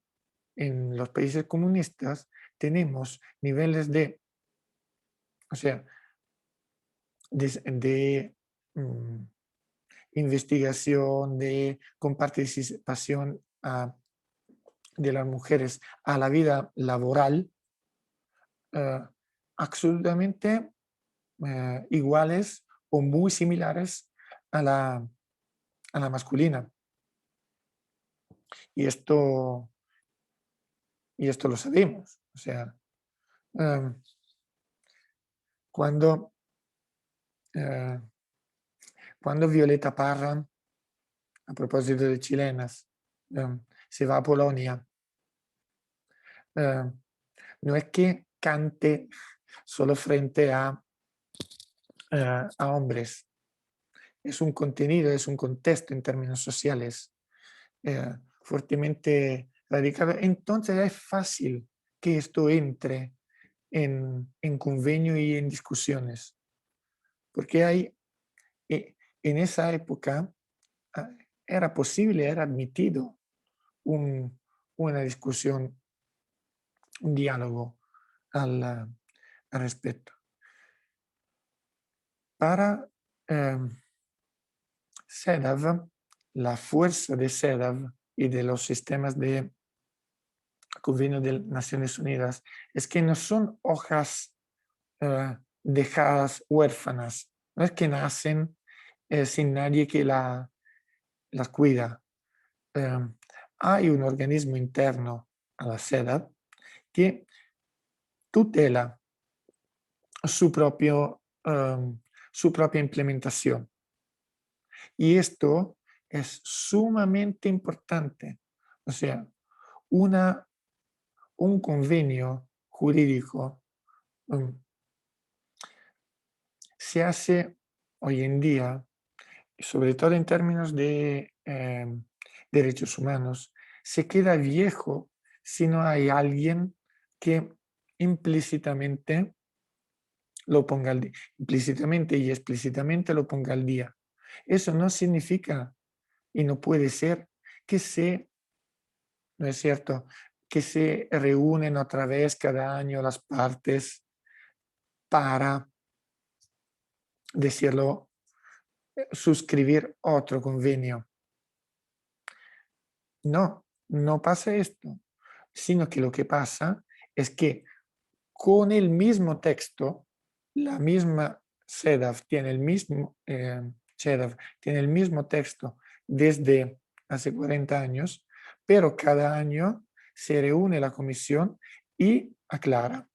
Speaker 1: en los países comunistas, tenemos niveles de, o sea, de investigación, con participación de las mujeres a la vida laboral absolutamente iguales o muy similares a la masculina. Y esto lo sabemos. O sea, cuando Violeta Parra, a propósito de chilenas, se va a Polonia, no es que cante solo frente a hombres, es un contenido, es un contexto en términos sociales fuertemente radicado. Entonces es fácil que esto entre en convenio y en discusiones, porque en esa época era posible, era admitido una discusión, un diálogo al respecto. Para CEDAW, la fuerza de CEDAW y de los sistemas de convenio de Naciones Unidas es que no son hojas dejadas huérfanas, no es que nacen sin nadie que las cuida. Hay un organismo interno a la CEDAW que tutela su propia implementación. Y esto es sumamente importante. O sea, un convenio jurídico se hace hoy en día, sobre todo en términos de derechos humanos, se queda viejo si no hay alguien que implícitamente lo ponga al día, implícitamente y explícitamente lo ponga al día. Eso no significa y no puede ser que no es cierto, que se reúnen otra vez cada año las partes para decirlo, suscribir otro convenio. No pasa esto, sino que lo que pasa es que con el mismo texto, la misma CEDAW tiene el mismo, tiene el mismo texto desde hace 40 años, pero cada año se reúne la comisión y aclara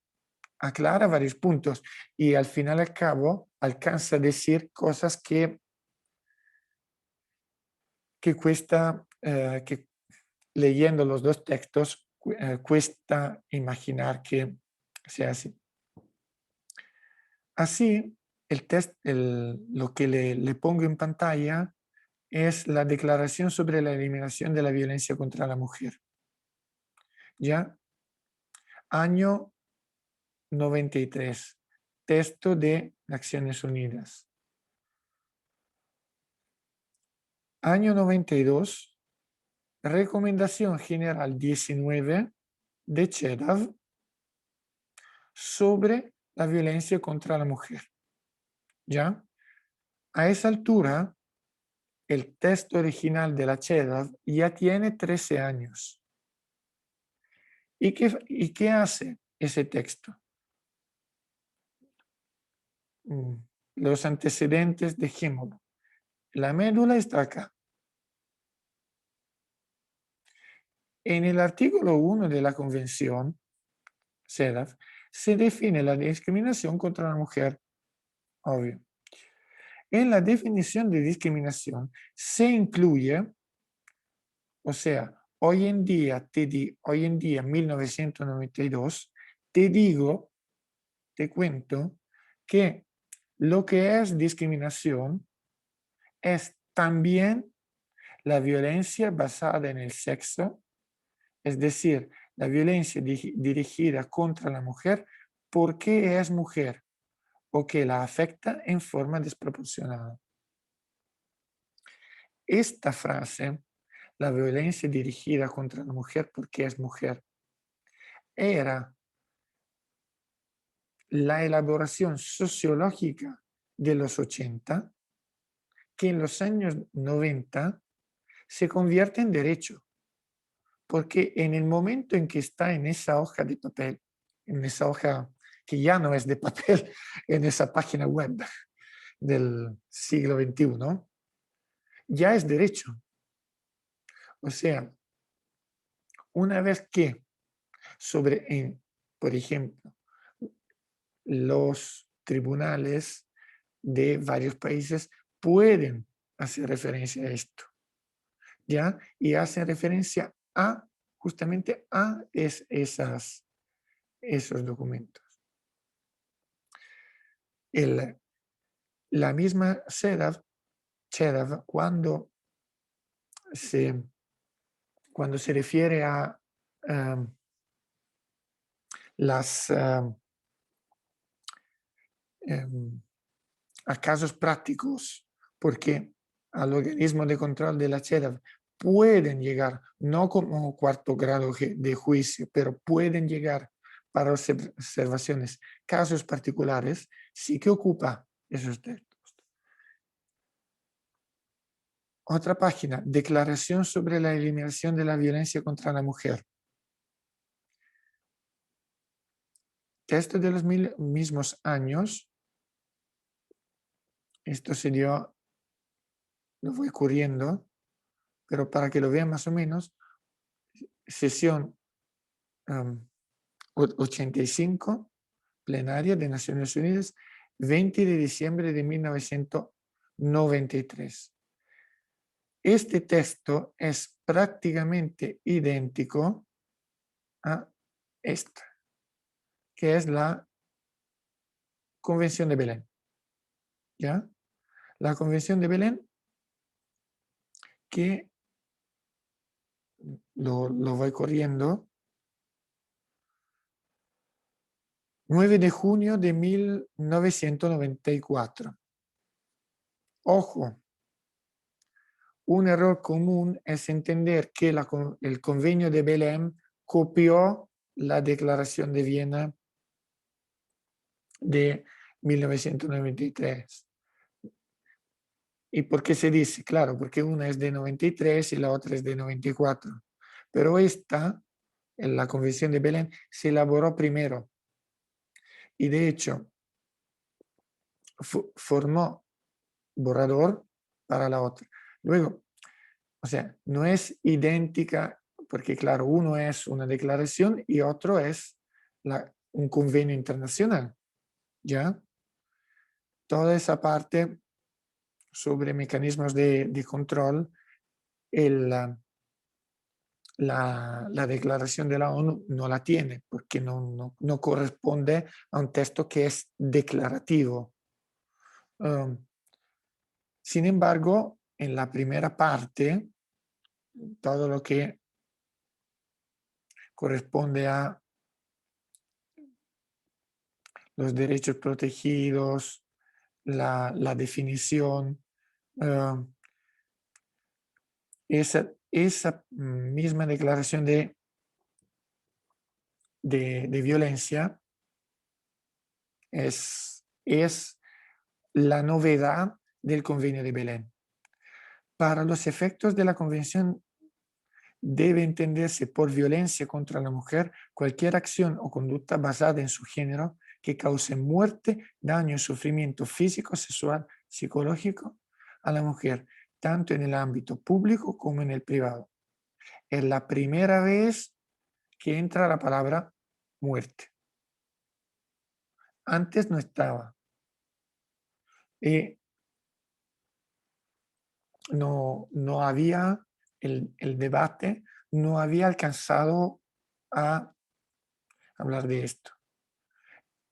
Speaker 1: varios puntos y al final al cabo alcanza a decir cosas que cuesta, que leyendo los dos textos cuesta imaginar que sea así. Así, lo que le pongo en pantalla es la Declaración sobre la Eliminación de la Violencia contra la Mujer. ¿Ya? Año 93, texto de Naciones Unidas. Año 92, Recomendación General 19 de CEDAW sobre la violencia contra la mujer. ¿Ya? A esa altura, el texto original de la CEDAW ya tiene 13 años. ¿Y qué hace ese texto? Los antecedentes, dejémoslo. La médula está acá. En el artículo 1 de la Convención CEDAW se define la discriminación contra la mujer, obvio. En la definición de discriminación se incluye, o sea, hoy en día, 1992, te cuento que lo que es discriminación es también la violencia basada en el sexo, es decir, la violencia dirigida contra la mujer porque es mujer o que la afecta en forma desproporcionada. Esta frase, la violencia dirigida contra la mujer porque es mujer, era la elaboración sociológica de los 80, que en los años 90 se convierte en derecho, Porque en el momento en que está en esa hoja de papel, en esa hoja que ya no es de papel, en esa página web del siglo XXI, ya es derecho. O sea, una vez que por ejemplo, los tribunales de varios países pueden hacer referencia a esto, ¿ya? Y hacen referencia a justamente a esos documentos. La misma CEDAW, cuando se refiere a a casos prácticos, porque al organismo de control de la CEDAW pueden llegar, no como cuarto grado de juicio, pero pueden llegar para observaciones, casos particulares, sí que ocupa esos textos. Otra página, Declaración sobre la eliminación de la violencia contra la mujer. Texto de los mismos años. Esto se dio, lo voy corriendo, pero para que lo vean más o menos, sesión 85, plenaria de Naciones Unidas, 20 de diciembre de 1993. Este texto es prácticamente idéntico a esta, que es la Convención de Belén. ¿Ya? La Convención de Belén, que lo voy corriendo, 9 de junio de 1994. Ojo, un error común es entender que el Convenio de Belén copió la Declaración de Viena de 1993. ¿Y por qué se dice? Claro, porque una es de 93 y la otra es de 94. Pero esta, en la Convención de Belén, se elaboró primero. Y de hecho, formó borrador para la otra. Luego, o sea, no es idéntica, porque claro, uno es una declaración y otro es un convenio internacional. ¿Ya? Toda esa parte sobre mecanismos de control, la declaración de la ONU no la tiene, porque no corresponde a un texto que es declarativo. Sin embargo, en la primera parte, todo lo que corresponde a los derechos protegidos, la definición, esa misma declaración de violencia es la novedad del Convenio de Belén. Para los efectos de la Convención debe entenderse por violencia contra la mujer cualquier acción o conducta basada en su género que cause muerte, daño y sufrimiento físico, sexual, psicológico a la mujer, tanto en el ámbito público como en el privado. Es la primera vez que entra la palabra muerte. Antes no estaba. No había el debate, no había alcanzado a hablar de esto.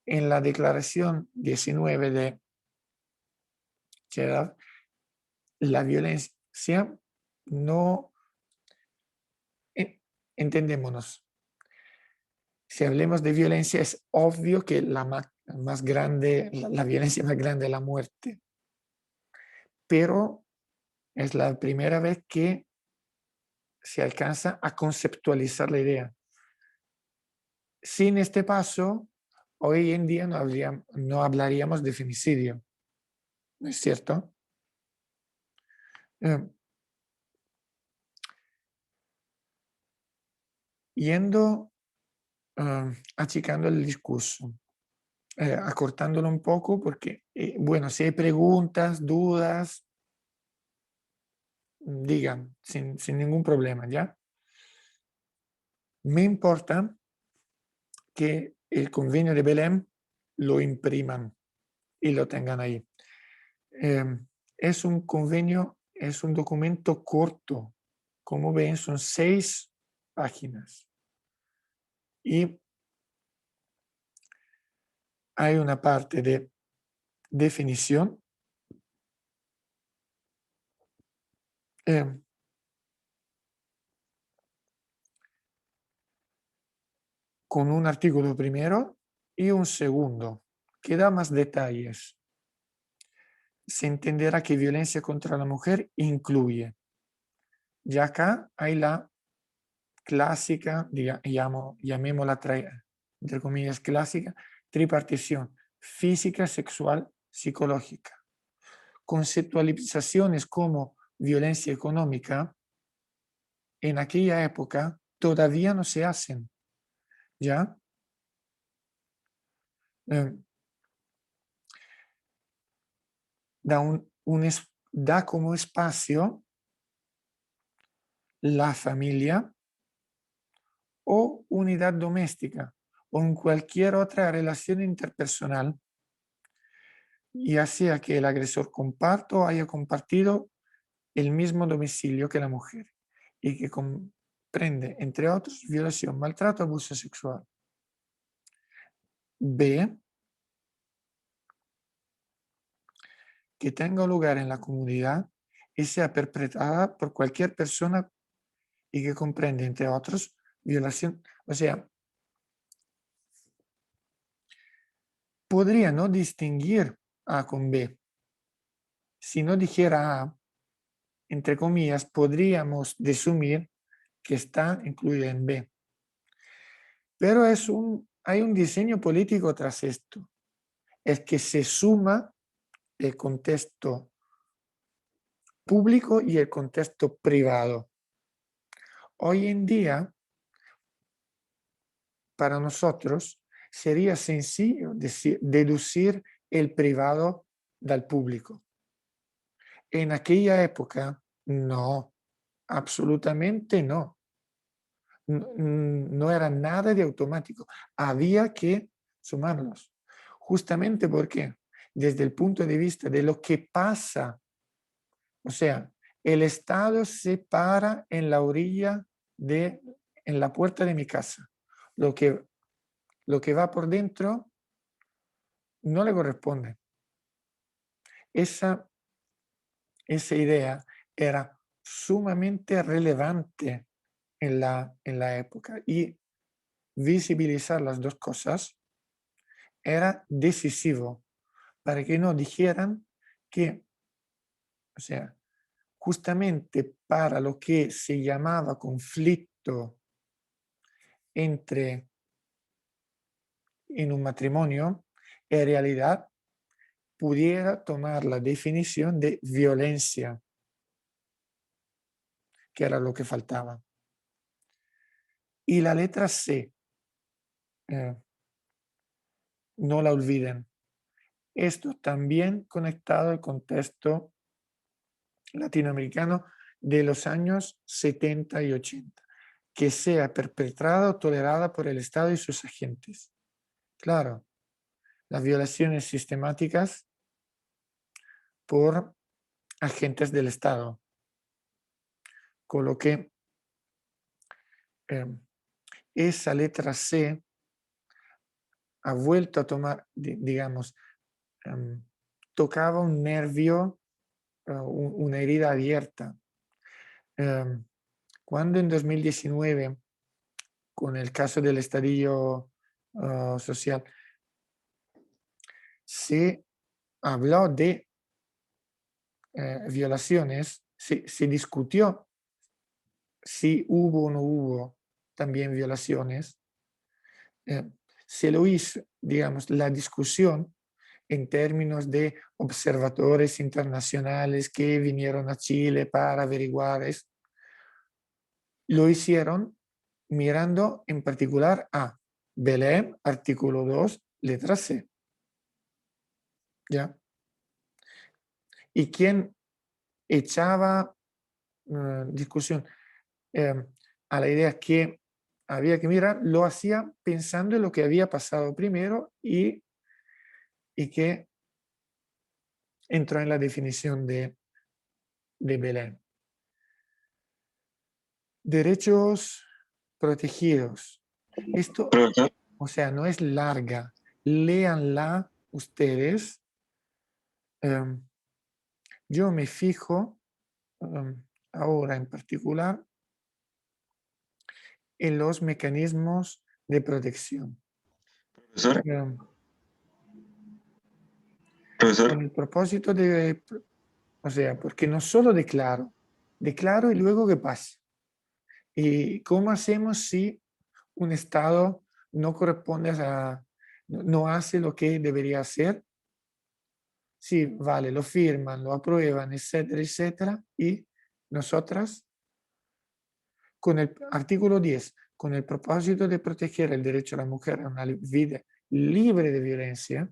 Speaker 1: En la declaración 19 de Jeddah, la violencia no, entendémonos, si hablemos de violencia es obvio que más grande, la violencia más grande es la muerte, pero es la primera vez que se alcanza a conceptualizar la idea. Sin este paso, hoy en día no hablaríamos de femicidio, ¿no es cierto? yendo achicando el discurso, acortándolo un poco porque, bueno, si hay preguntas, dudas, digan sin ningún problema, ¿ya? Me importa que el convenio de Belém lo impriman y lo tengan ahí. Es un convenio, es un documento corto. Como ven, son 6 páginas. Y hay una parte de definición, con un artículo primero y un segundo, que da más detalles. Se entenderá que violencia contra la mujer incluye. Y acá hay la clásica, llamémosla entre comillas clásica, tripartición: física, sexual, psicológica. Conceptualizaciones como violencia económica en aquella época todavía no se hacen, ¿ya? Da como espacio la familia o unidad doméstica o en cualquier otra relación interpersonal, ya sea que el agresor comparta o haya compartido el mismo domicilio que la mujer y que comprende, entre otros, violación, maltrato, abuso sexual. B, que tenga lugar en la comunidad y sea perpetrada por cualquier persona y que comprende, entre otros, violación. O sea, podría no distinguir A con B. Si no dijera A, entre comillas, podríamos desumir que está incluida en B. Pero hay un diseño político tras esto. Es que se suma el contexto público y el contexto privado. Hoy en día, para nosotros, sería sencillo deducir el privado del público. En aquella época, no, absolutamente no. No era nada de automático. Había que sumarlos. Justamente porque, desde el punto de vista de lo que pasa, o sea, el Estado se para en la orilla en la puerta de mi casa. Lo que va por dentro no le corresponde. Esa idea era sumamente relevante en la época y visibilizar las dos cosas era decisivo para que no dijeran que, o sea, justamente para lo que se llamaba conflicto en un matrimonio, en realidad pudiera tomar la definición de violencia, que era lo que faltaba. Y la letra C, no la olviden. Esto también conectado al contexto latinoamericano de los años 70 y 80, que sea perpetrada o tolerada por el Estado y sus agentes. Claro, las violaciones sistemáticas por agentes del Estado, con lo que esa letra C ha vuelto a tomar, digamos, tocaba un nervio, una herida abierta. Cuando en 2019, con el caso del estadio social, se habló de violaciones, se discutió si hubo o no hubo también violaciones, se lo hizo, digamos, la discusión en términos de observadores internacionales que vinieron a Chile para averiguar esto. Lo hicieron mirando en particular a Belém, artículo 2, letra C. ¿Ya? ¿Y quién echaba discusión a la idea que había que mirar? Lo hacía pensando en lo que había pasado primero y que entró en la definición de Belém. Derechos protegidos. Esto,
Speaker 5: Profesor,
Speaker 1: o sea, no es larga. Léanla ustedes. Yo me fijo ahora en particular en los mecanismos de protección.
Speaker 5: profesor,
Speaker 1: Con
Speaker 5: profesor,
Speaker 1: el propósito de, o sea, porque no solo declaro y luego qué pasa. ¿Y cómo hacemos si un Estado no corresponde no hace lo que debería hacer? Sí, vale, lo firman, lo aprueban, etcétera, etcétera, y nosotras, con el artículo 10, con el propósito de proteger el derecho de la mujer a una vida libre de violencia,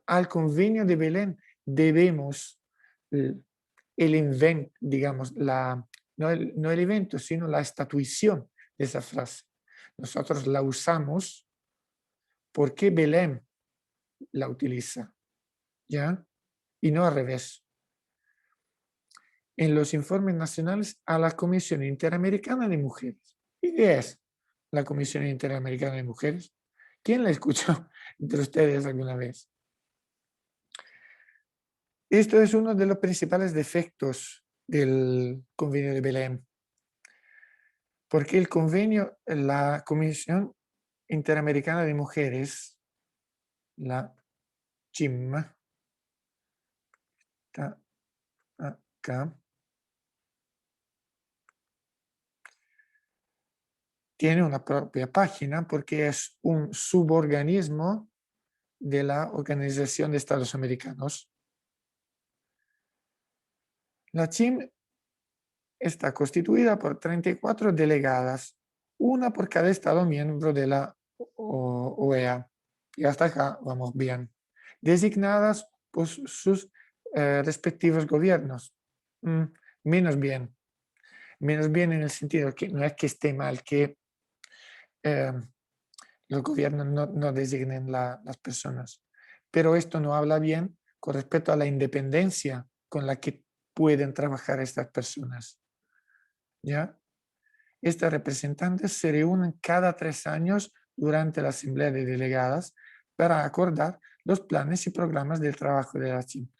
Speaker 1: al convenio de Belén debemos el invento, digamos, no el evento, sino la estatuición de esa frase. Nosotros la usamos porque Belén la utiliza, ¿ya? Y no al revés. En los informes nacionales a la Comisión Interamericana de Mujeres. ¿Y qué es la Comisión Interamericana de Mujeres? ¿Quién la escuchó entre ustedes alguna vez? Esto es uno de los principales defectos del convenio de Belém, porque el convenio, la Comisión Interamericana de Mujeres, la CIM, está acá, tiene una propia página porque es un suborganismo de la Organización de Estados Americanos. La CIM está constituida por 34 delegadas, una por cada Estado miembro de la OEA. Y hasta acá vamos bien. Designadas por sus respectivos gobiernos. Menos bien. Menos bien en el sentido que no es que esté mal que los gobiernos no designen las personas. Pero esto no habla bien con respecto a la independencia con la que pueden trabajar estas personas. ¿Ya? Estas representantes se reúnen cada 3 años durante la Asamblea de Delegadas para acordar los planes y programas del trabajo de la CIM.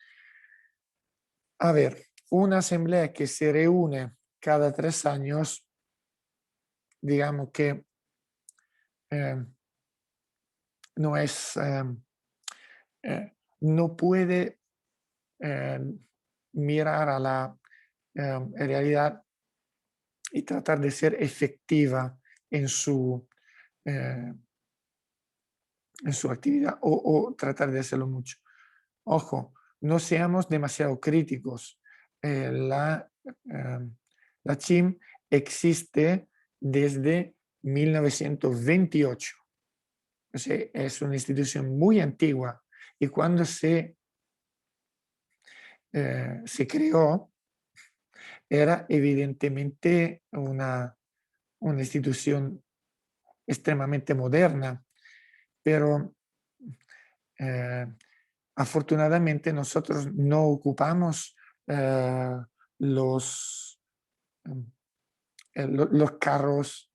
Speaker 1: A ver, una asamblea que se reúne cada 3 años, digamos que no es, no puede mirar a la realidad y tratar de ser efectiva en su actividad o tratar de hacerlo mucho. Ojo, no seamos demasiado críticos. La CHIM existe desde 1928. O sea, es una institución muy antigua y cuando se creó era evidentemente una institución extremadamente moderna, pero afortunadamente nosotros no ocupamos los carros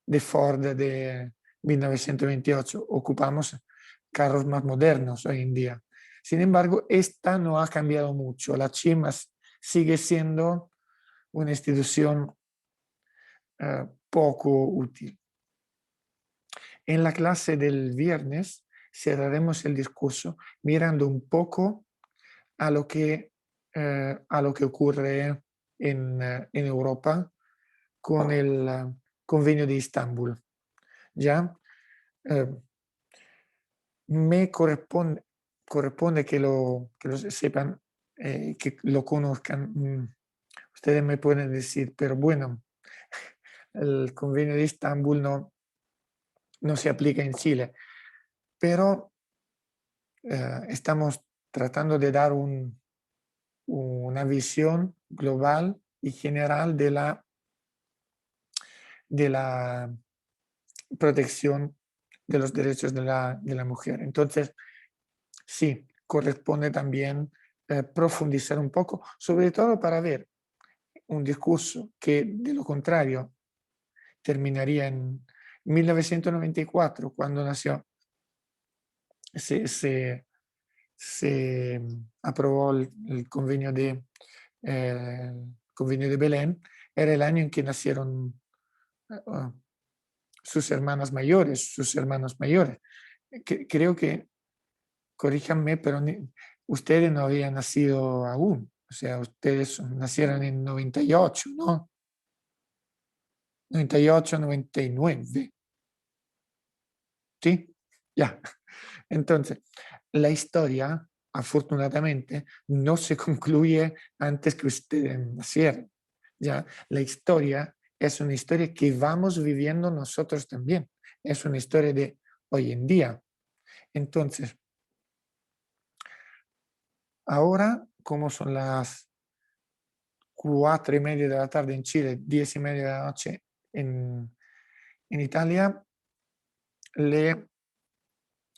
Speaker 1: de Ford de 1928, ocupamos carros más modernos hoy en día. Sin embargo, esta no ha cambiado mucho. La CHIMAS sigue siendo una institución poco útil. En la clase del viernes cerraremos el discurso mirando un poco a lo que ocurre en Europa con el convenio de Estambul. ¿Ya? Me corresponde que lo sepan, que lo conozcan. Ustedes me pueden decir, pero bueno, el convenio de Estambul no se aplica en Chile, pero estamos tratando de dar una visión global y general de la protección de los derechos de la mujer. Entonces, sí, corresponde también profundizar un poco, sobre todo para ver un discurso que de lo contrario terminaría en 1994, cuando nació, se aprobó el convenio de Belén. Era el año en que nacieron sus hermanas mayores, sus hermanos mayores. Creo que, corríjanme, pero ustedes no habían nacido aún. O sea, ustedes nacieron en 98, ¿no? 98, 99. ¿Sí? Ya. Entonces, la historia, afortunadamente, no se concluye antes que ustedes nacieran. ¿Ya? La historia es una historia que vamos viviendo nosotros también. Es una historia de hoy en día. Entonces, ahora, como son las 4:30 de la tarde en Chile, 10:30 de la noche en Italia,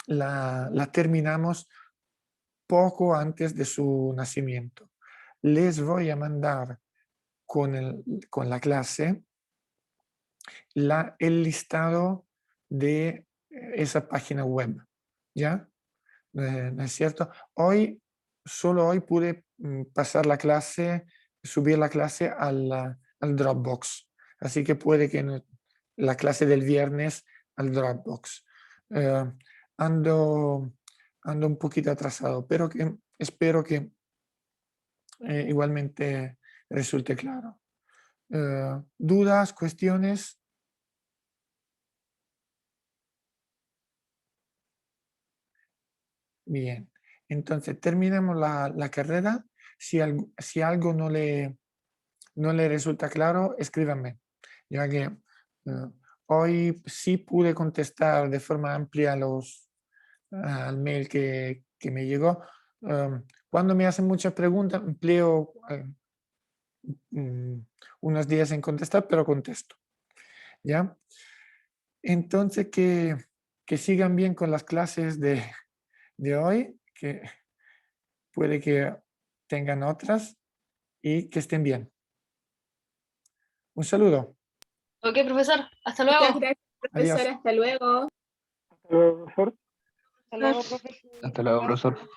Speaker 1: la terminamos poco antes de su nacimiento. Les voy a mandar con la clase el listado de esa página web, ¿ya? ¿No es cierto? Solo hoy pude pasar la clase, subir la clase al Dropbox, así que puede que la clase del viernes al Dropbox. Ando un poquito atrasado, pero espero que igualmente resulte claro. ¿Dudas, cuestiones? Bien, entonces terminamos la carrera. Si algo no le resulta claro, escríbanme, ya que hoy sí pude contestar de forma amplia al mail que me llegó. Cuando me hacen muchas preguntas, empleo unos días en contestar, pero contesto. ¿Ya? Entonces, que sigan bien con las clases de hoy, que puede que tengan otras y que estén bien. Un saludo.
Speaker 4: Ok, profesor, hasta
Speaker 2: Muchas
Speaker 4: luego.
Speaker 2: gracias,
Speaker 1: Adiós.
Speaker 2: profesora. Hasta luego.
Speaker 3: Profesor.
Speaker 4: Hasta luego, profesor.
Speaker 6: Hasta luego, profesor.